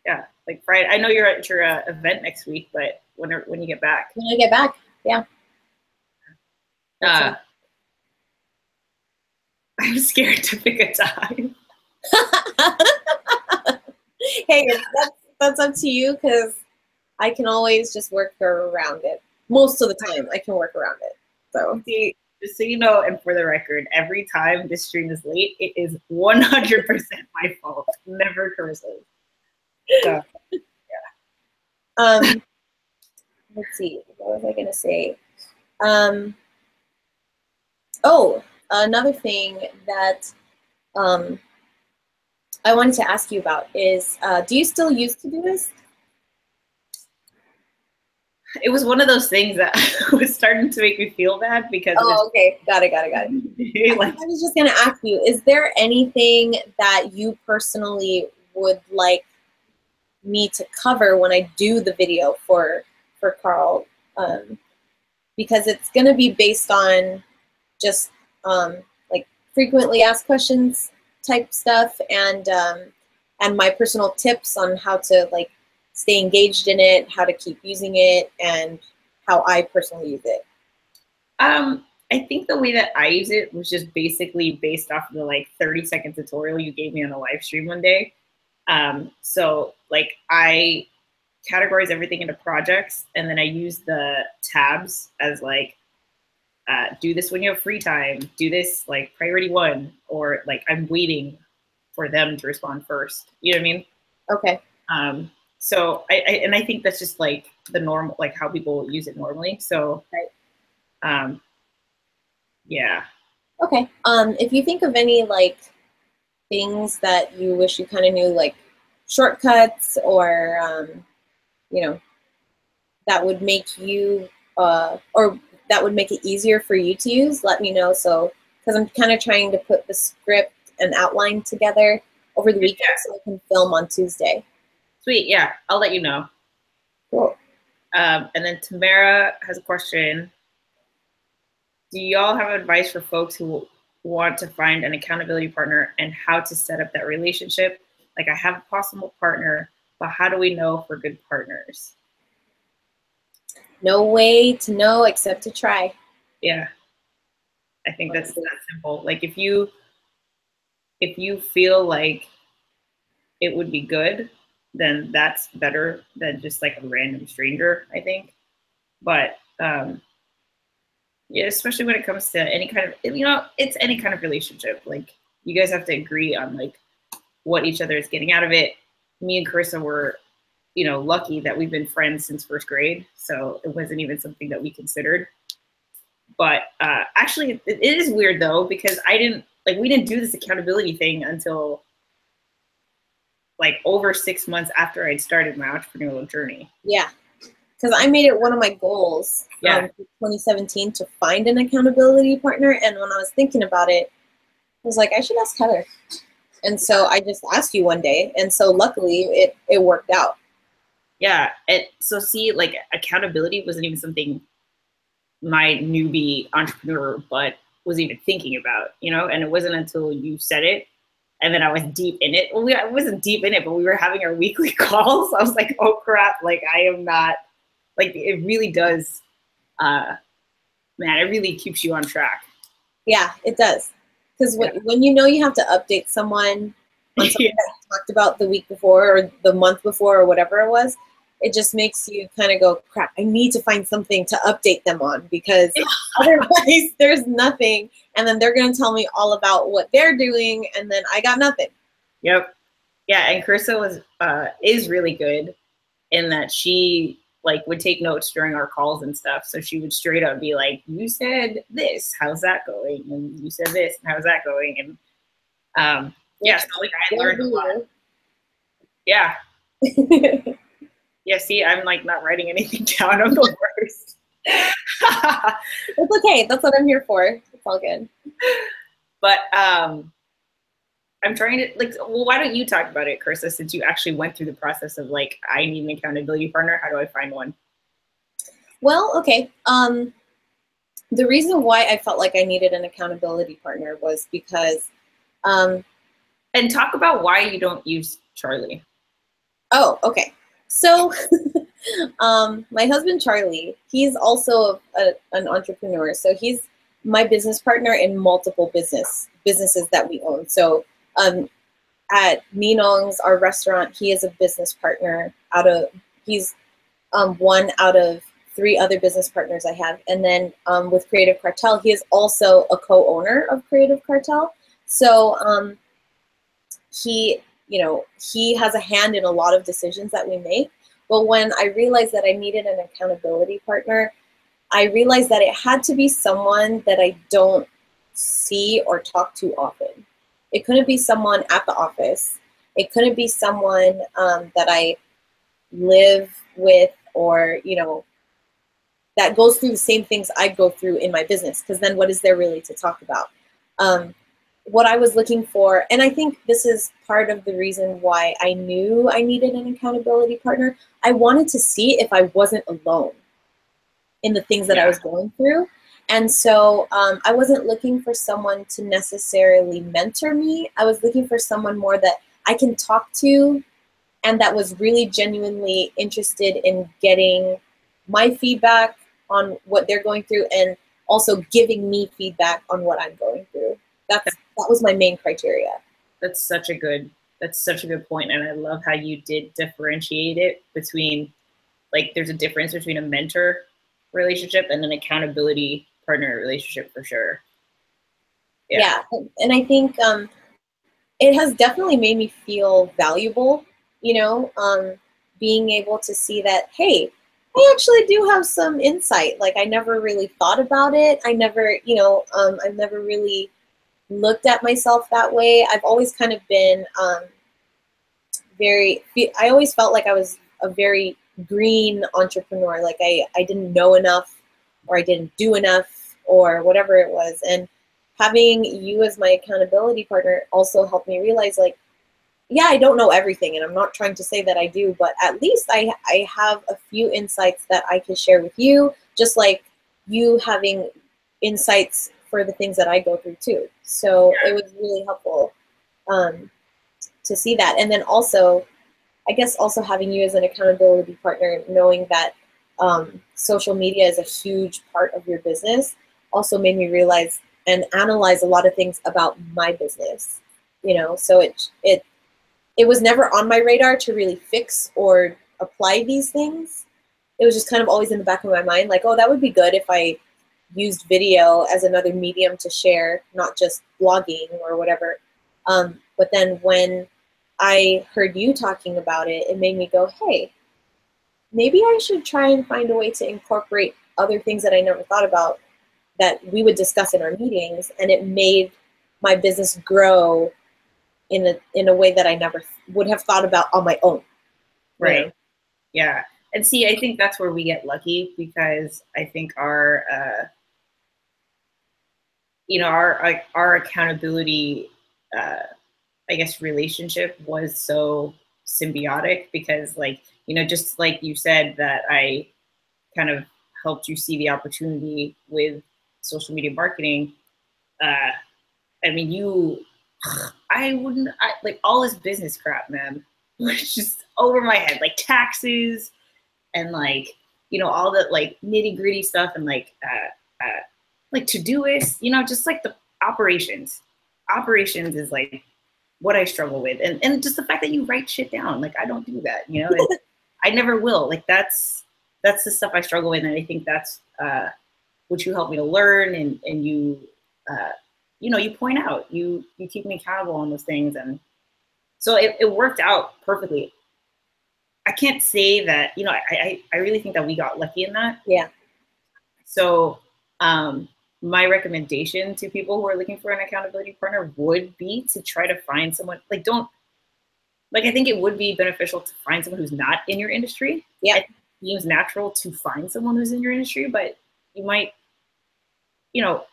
Yeah, like Friday. I know you're at your event next week, but when you get back? When I get back, yeah. I'm scared to pick a time. Hey, that's up to you, because I can always just work around it. Most of the time, I can work around it. So, see, just so you know, and for the record, every time this stream is late, it is 100% my fault. Never Carissa's. So, yeah. Let's see. What was I gonna say? Oh, another thing that I wanted to ask you about is, do you still use Todoist? It was one of those things that was starting to make me feel bad because. Oh, okay. Got it. Like, I was just gonna ask you, is there anything that you personally would like me to cover when I do the video for Carl? Because it's gonna be based on just like frequently asked questions type stuff, and my personal tips on how to like stay engaged in it, how to keep using it, and how I personally use it. I think the way that I use it was just basically based off of the like 30-second tutorial you gave me on a live stream one day. So like I categorize everything into projects, and then I use the tabs as like, do this when you have free time, do this like priority 1, or like I'm waiting for them to respond first. You know what I mean? Okay. So I think that's just like the normal, like how people use it normally. So, right. Yeah. Okay. If you think of any like things that you wish you kind of knew, like shortcuts, or you know, that would make you or that would make it easier for you to use, let me know. So, because I'm kind of trying to put the script and outline together over the weekend, so I can film on Tuesday. Sweet, yeah, I'll let you know. Cool. And then Tamara has a question. Do y'all have advice for folks who want to find an accountability partner and how to set up that relationship? Like, I have a possible partner, but how do we know if we're good partners? No way to know except to try. Yeah, I think that's that simple. Like, if you feel like it would be good, then that's better than just like a random stranger, I think. But yeah, especially when it comes to any kind of, it's any kind of relationship. Like, you guys have to agree on like what each other is getting out of it. Me and Carissa were, lucky that we've been friends since 1st grade. So it wasn't even something that we considered. But actually, it is weird though, because we didn't do this accountability thing until like over 6 months after I'd started my entrepreneurial journey. Yeah, because I made it one of my goals for 2017 to find an accountability partner. And when I was thinking about it, I was like, I should ask Heather. And so I just asked you one day. And so luckily it worked out. Yeah. So see, like, accountability wasn't even something my newbie entrepreneur butt was even thinking about, and it wasn't until you said it. And then I was deep in it. Well, I wasn't deep in it, but we were having our weekly calls. I was like, oh crap, like I am not, like it really does, man, it really keeps you on track. Yeah, it does. Because when you have to update someone on something that you talked about the week before or the month before or whatever it was, it just makes you kind of go, crap, I need to find something to update them on, because otherwise there's nothing. And then they're going to tell me all about what they're doing, and then I got nothing. Yep. Yeah, and Carissa is really good in that she like would take notes during our calls and stuff. So she would straight up be like, you said this, how's that going? And you said this, and how's that going? And yeah, so like I learned a lot. Yeah. Yeah, see, I'm like not writing anything down. I'm the worst. It's okay. That's what I'm here for. It's all good. But I'm trying to like, well, why don't you talk about it, Carissa, since you actually went through the process of like, I need an accountability partner. How do I find one? Well, okay. The reason why I felt like I needed an accountability partner was because and talk about why you don't use Charlie. Oh, okay. So my husband, Charlie, he's also an entrepreneur. So he's my business partner in multiple businesses that we own. So at Ninong's, our restaurant, he is a business partner he's one out of 3 other business partners I have. And then with Creative Cartel, he is also a co-owner of Creative Cartel. So he has a hand in a lot of decisions that we make. But when I realized that I needed an accountability partner, I realized that it had to be someone that I don't see or talk to often. It couldn't be someone at the office. It couldn't be someone that I live with, or, that goes through the same things I go through in my business, because then what is there really to talk about? What I was looking for, and I think this is part of the reason why I knew I needed an accountability partner, I wanted to see if I wasn't alone in the things that I was going through. And so I wasn't looking for someone to necessarily mentor me. I was looking for someone more that I can talk to and that was really genuinely interested in getting my feedback on what they're going through and also giving me feedback on what I'm going through. That was my main criteria. That's such a good point. And I love how you did differentiate it between, like, there's a difference between a mentor relationship and an accountability partner relationship for sure. Yeah. And I think it has definitely made me feel valuable, being able to see that, hey, I actually do have some insight. Like, I never really thought about it. I never, I've never really looked at myself that way. I've always kind of been I always felt like I was a very green entrepreneur. Like I didn't know enough, or I didn't do enough, or whatever it was. And having you as my accountability partner also helped me realize, like, yeah, I don't know everything, and I'm not trying to say that I do, but at least I have a few insights that I can share with you, just like you having insights for the things that I go through too. So it was really helpful to see that. And then also, I guess also having you as an accountability partner, knowing that social media is a huge part of your business, also made me realize and analyze a lot of things about my business. So it was never on my radar to really fix or apply these things. It was just kind of always in the back of my mind, like, oh, that would be good if I used video as another medium to share, not just blogging or whatever. But then when I heard you talking about it, it made me go, hey, maybe I should try and find a way to incorporate other things that I never thought about that we would discuss in our meetings, and it made my business grow in a way that I never would have thought about on my own. Right. Yeah. And see, I think that's where we get lucky, because I think our accountability, I guess, relationship was so symbiotic, because, like, just like you said, that I kind of helped you see the opportunity with social media marketing. I mean, like, all this business crap, man, was just over my head, like taxes and, like, all the, like, nitty gritty stuff, and like Todoist, just like the operations is like what I struggle with. And just the fact that you write shit down, like, I don't do that, I never will. Like, that's the stuff I struggle with. And I think that's what you help me to learn, and you, you point out, you keep me accountable on those things. And so it worked out perfectly. I can't say that, I really think that we got lucky in that. Yeah. So my recommendation to people who are looking for an accountability partner would be to try to find someone, like, don't like, I think it would be beneficial to find someone who's not in your industry. Yeah. It seems natural to find someone who's in your industry, but you might, you know,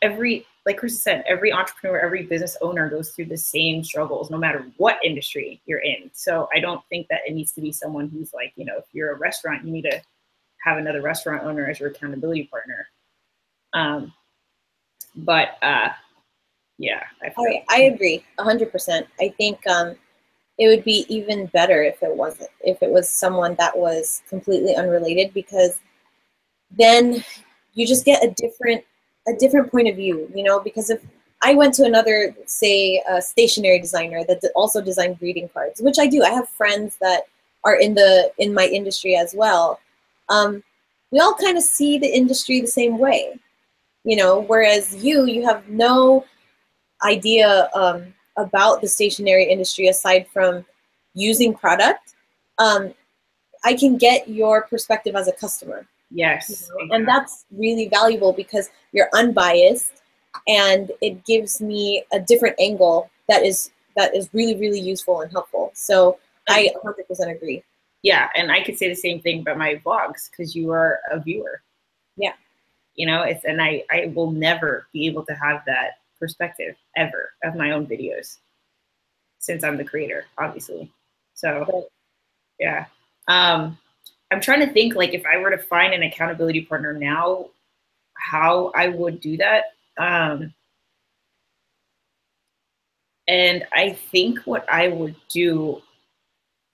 like Chris said, every entrepreneur, every business owner goes through the same struggles, no matter what industry you're in. So I don't think that it needs to be someone who's like, you know, if you're a restaurant, you need to have another restaurant owner as your accountability partner. Yeah, I agree 100%. I think it would be even better if it was someone that was completely unrelated, because then you just get a different point of view, you know, because if I went to another, say, stationery designer that also designed greeting cards, which I do. I have friends that are in my industry as well. We all kind of see the industry the same way, you know, whereas you have no idea about the stationery industry aside from using product. I can get your perspective as a customer. Yes. You know? Exactly. And that's really valuable because you're unbiased, and it gives me a different angle that is really, really useful and helpful. So I 100% agree. Yeah, and I could say the same thing about my vlogs because you are a viewer. Yeah. You know, and I will never be able to have that perspective ever of my own videos since I'm the creator, obviously. So, right. Yeah. I'm trying to think, like, if I were to find an accountability partner now, how I would do that. And I think what I would do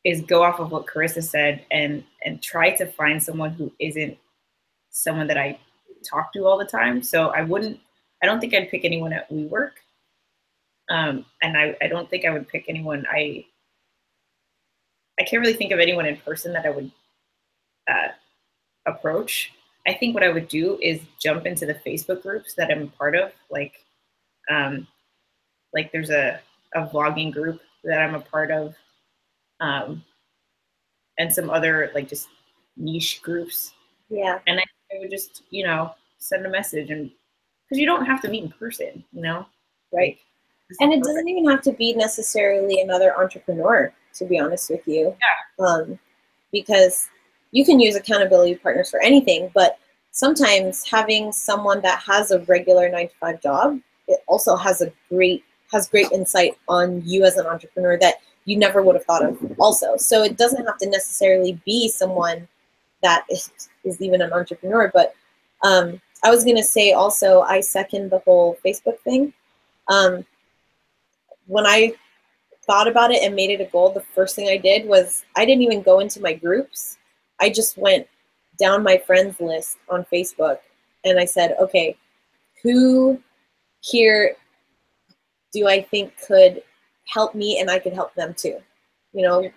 is go off of what Carissa said and try to find someone who isn't someone that I talk to all the time. So I don't think I'd pick anyone at WeWork. And I don't think I would pick anyone. I can't really think of anyone in person that I would approach. I think what I would do is jump into the Facebook groups that I'm a part of. Like there's a vlogging group that I'm a part of, and some other like just niche groups. Yeah. And I would just, you know, send a message, and because you don't have to meet in person, you know, right? And it doesn't even have to be necessarily another entrepreneur, to be honest with you. Yeah. Because you can use accountability partners for anything, but sometimes having someone that has a regular 9-to-5 job, it also has great insight on you as an entrepreneur that you never would have thought of also. So it doesn't have to necessarily be someone that is even an entrepreneur. But I was going to say also, I second the whole Facebook thing. When I thought about it and made it a goal, the first thing I did was I didn't even go into my groups. I just went down my friends list on Facebook and I said, okay, who here do I think could help me and I could help them too? You know,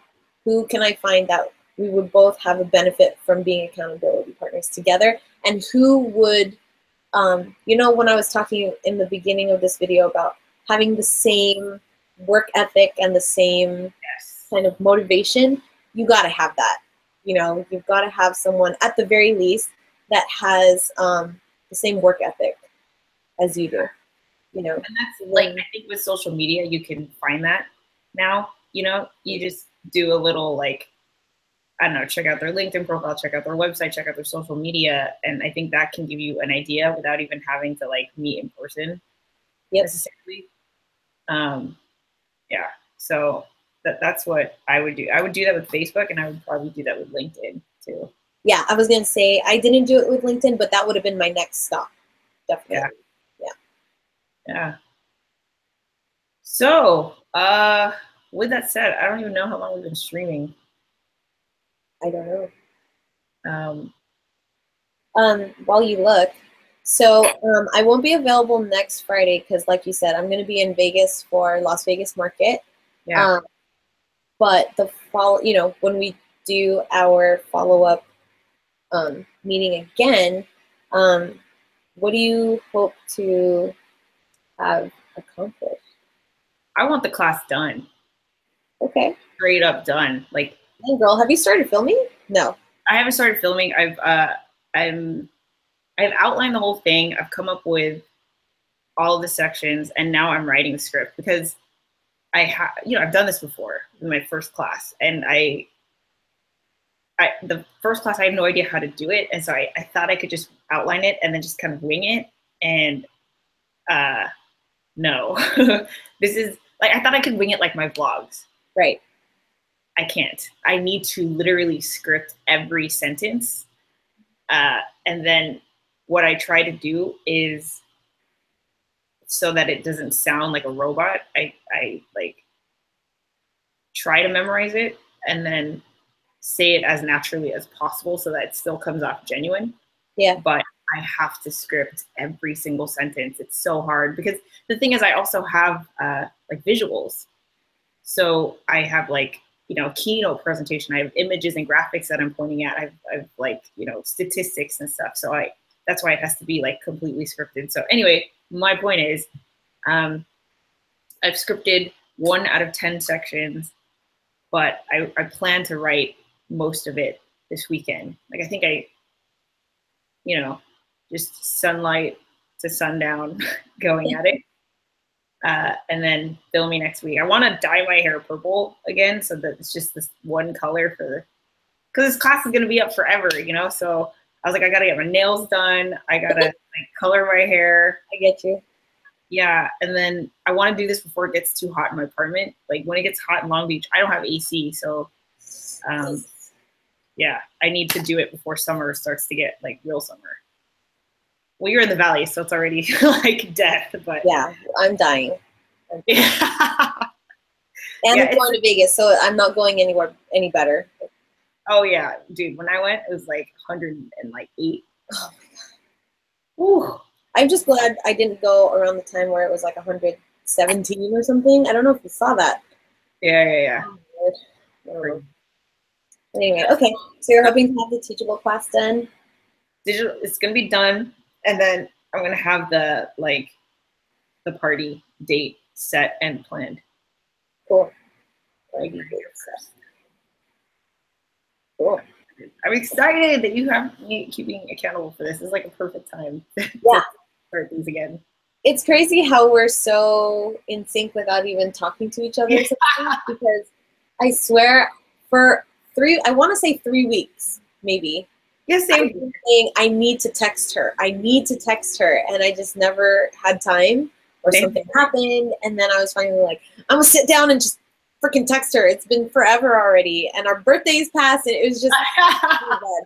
who can I find that we would both have a benefit from being accountability partners together? And who would, you know, when I was talking in the beginning of this video about having the same work ethic and the same kind of motivation, you got to have that. You know, you've got to have someone at the very least that has the same work ethic as you do. You know, and that's like, I think with social media, you can find that now. You know, you just do a little like, I don't know, check out their LinkedIn profile, check out their website, check out their social media, and I think that can give you an idea without even having to like meet in person necessarily. Yeah, so that's what I would do. I would do that with Facebook, and I would probably do that with LinkedIn too. Yeah, I was gonna say I didn't do it with LinkedIn, but that would have been my next stop. Definitely. Yeah. So, with that said, I don't even know how long we've been streaming. I don't know. While you look, so I won't be available next Friday because, like you said, I'm going to be in Vegas for Las Vegas Market. Yeah. But you know, when we do our follow-up meeting again, what do you hope to have accomplished? I want the class done. Okay. Straight up done. Like, hey girl, have you started filming? No. I haven't started filming. I've outlined the whole thing. I've come up with all the sections, and now I'm writing the script because I've done this before. my first class, and the first class I had no idea how to do it, and so I thought I could just outline it and then just kind of wing it, and no, this is like, I thought I could wing it like my vlogs. Right. I can't. I need to literally script every sentence, and then what I try to do is, so that it doesn't sound like a robot, I like try to memorize it and then say it as naturally as possible so that it still comes off genuine. Yeah. But I have to script every single sentence. It's so hard because the thing is, I also have like visuals. So I have like, you know, keynote presentation. I have images and graphics that I'm pointing at. I've like, you know, statistics and stuff. So that's why it has to be like completely scripted. So anyway, my point is, I've scripted 1 out of 10 sections, but I plan to write most of it this weekend. Like, I think you know, just sunlight to sundown going at it. And then filming next week. I want to dye my hair purple again so that it's just this one color because this class is going to be up forever, you know? So I was like, I got to get my nails done. I got to like color my hair. I get you. Yeah. And then I want to do this before it gets too hot in my apartment. Like, when it gets hot in Long Beach, I don't have AC. So, yeah, I need to do it before summer starts to get like real summer. Well, you're in the valley, so it's already like death, but yeah, I'm dying. Yeah. And Yeah, I'm going to Vegas, so I'm not going anywhere any better. Oh yeah, dude, when I went, it was like 108. Oh my God. Ooh. I'm just glad I didn't go around the time where it was like 117 or something. I don't know if you saw that. Yeah. Oh, anyway, okay. So you're hoping to have the teachable class done? Digital, it's gonna be done, and then I'm gonna have the party date set and planned. Cool. Party date set. Cool. I'm excited that you have me keeping accountable for this. It's like a perfect time to start these again. It's crazy how we're so in sync without even talking to each other sometimes, because I swear for I want to say 3 weeks, maybe. Yes, I've been saying I need to text her. I need to text her, and I just never had time, or something happened, and then I was finally like, I'm gonna sit down and just freaking text her. It's been forever already, and our birthdays passed, and it was just oh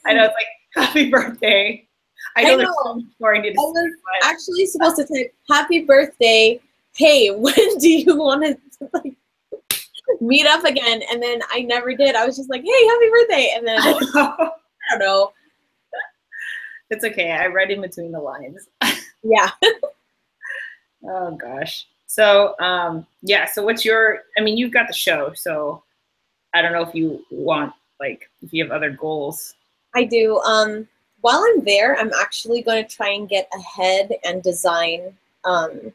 I know, it's like, happy birthday. I know. I was actually supposed to type happy birthday. Hey, when do you want to like meet up again? And then I never did. I was just like, hey, happy birthday. And then I don't know. It's okay. I read in between the lines. Yeah. Oh gosh. So yeah, so what's your, I mean, you've got the show, so I don't know if you want, like, if you have other goals. I do. While I'm there, I'm actually going to try and get ahead and design and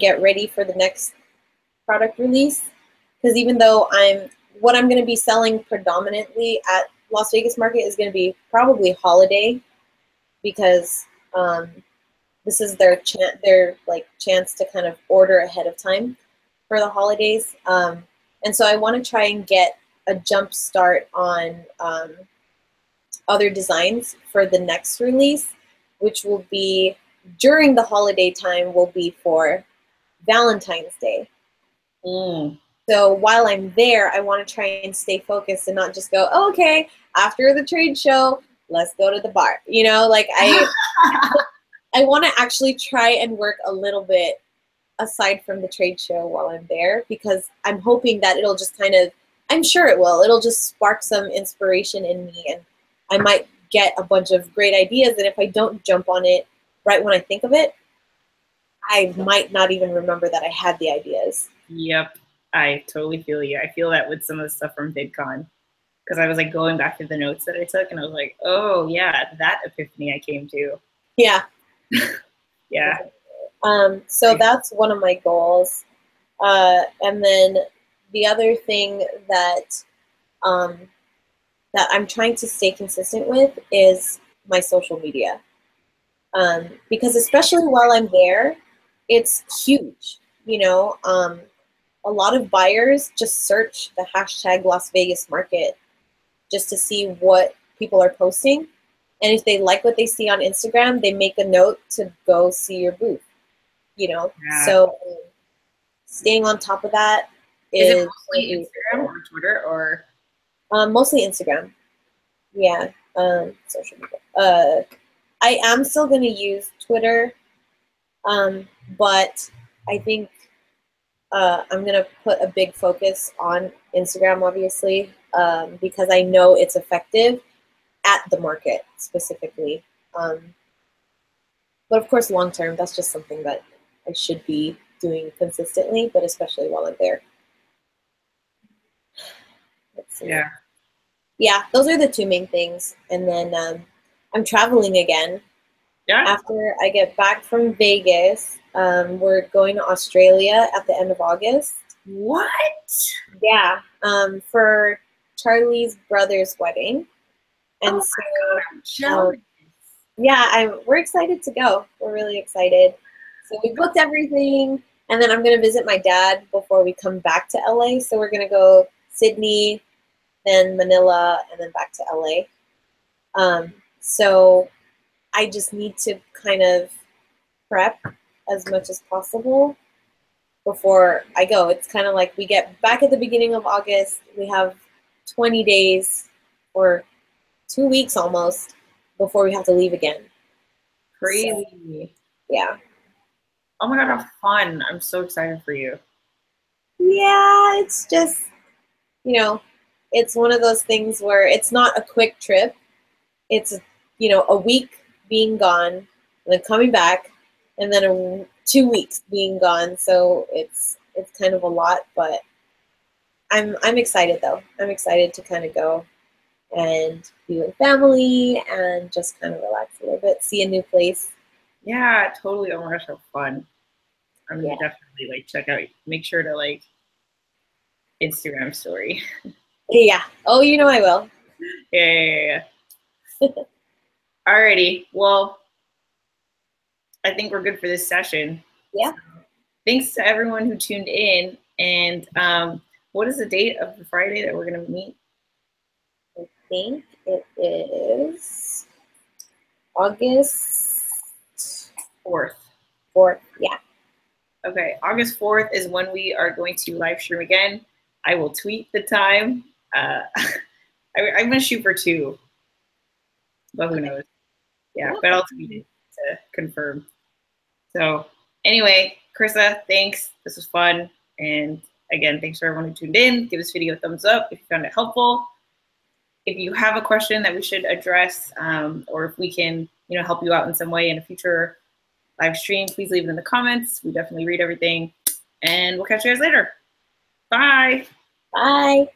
get ready for the next product release. Because even though what I'm going to be selling predominantly at Las Vegas Market is going to be probably holiday, because this is their chance to kind of order ahead of time for the holidays. And so I want to try and get a jump start on other designs for the next release, which will be during the holiday time, will be for Valentine's Day. So while I'm there, I want to try and stay focused and not just go, oh, okay, after the trade show, let's go to the bar. You know, like I want to actually try and work a little bit aside from the trade show while I'm there, because I'm hoping that it'll just kind of, I'm sure it will, it'll just spark some inspiration in me, and I might get a bunch of great ideas, and if I don't jump on it right when I think of it, I might not even remember that I had the ideas. Yep, I totally feel you. I feel that with some of the stuff from VidCon, because I was like going back to the notes that I took, and I was like, oh yeah, that epiphany I came to. Yeah. Yeah. So that's one of my goals. And then the other thing that that I'm trying to stay consistent with is my social media. Because especially while I'm there, it's huge, you know. a lot of buyers just search the hashtag Las Vegas market just to see what people are posting. And if they like what they see on Instagram, they make a note to go see your booth, you know? Yeah. So staying on top of that is is it mostly Instagram or Twitter or? mostly Instagram. Yeah, social media. I am still going to use Twitter, but I think I'm going to put a big focus on Instagram, obviously, because I know it's effective at the market specifically. But of course, long term, that's just something that I should be doing consistently, but especially while I'm there. Let's see. Yeah. Yeah, those are the two main things. And then I'm traveling again. Yeah. After I get back from Vegas, we're going to Australia at the end of August. What? Yeah, for Charlie's brother's wedding. And oh so, my God, I'm jealous. Yeah, we're excited to go. We're really excited. So we booked everything, and then I'm going to visit my dad before we come back to LA. So we're going to go Sydney, then Manila, and then back to LA. So I just need to kind of prep as much as possible before I go. It's kind of like we get back at the beginning of August. We have 20 days or 2 weeks almost before we have to leave again. Crazy. So, yeah. Oh my God, how fun. I'm so excited for you. Yeah, it's just, you know, it's one of those things where it's not a quick trip. It's, you know, a week being gone, and then coming back, and then 2 weeks being gone. So it's kind of a lot, but I'm excited though. I'm excited to kind of go and be with family and just kind of relax a little bit, see a new place. Yeah, totally. Oh my gosh, how fun. I'm gonna definitely like check out, make sure to like Instagram story. Yeah. Oh, you know I will. Yeah. Alrighty. Well, I think we're good for this session. Yeah. So, thanks to everyone who tuned in. And what is the date of the Friday that we're gonna meet? I think it is August 4th. 4th. Yeah. Okay, August 4th is when we are going to live stream again. I will tweet the time. I'm gonna shoot for 2, but who knows? Yeah, but I'll tweet it to confirm. So anyway, Carissa, thanks. This was fun. And again, thanks for everyone who tuned in. Give this video a thumbs up if you found it helpful. If you have a question that we should address, or if we can, help you out in some way in a future live stream, please leave it in the comments. We definitely read everything. And we'll catch you guys later. Bye. Bye.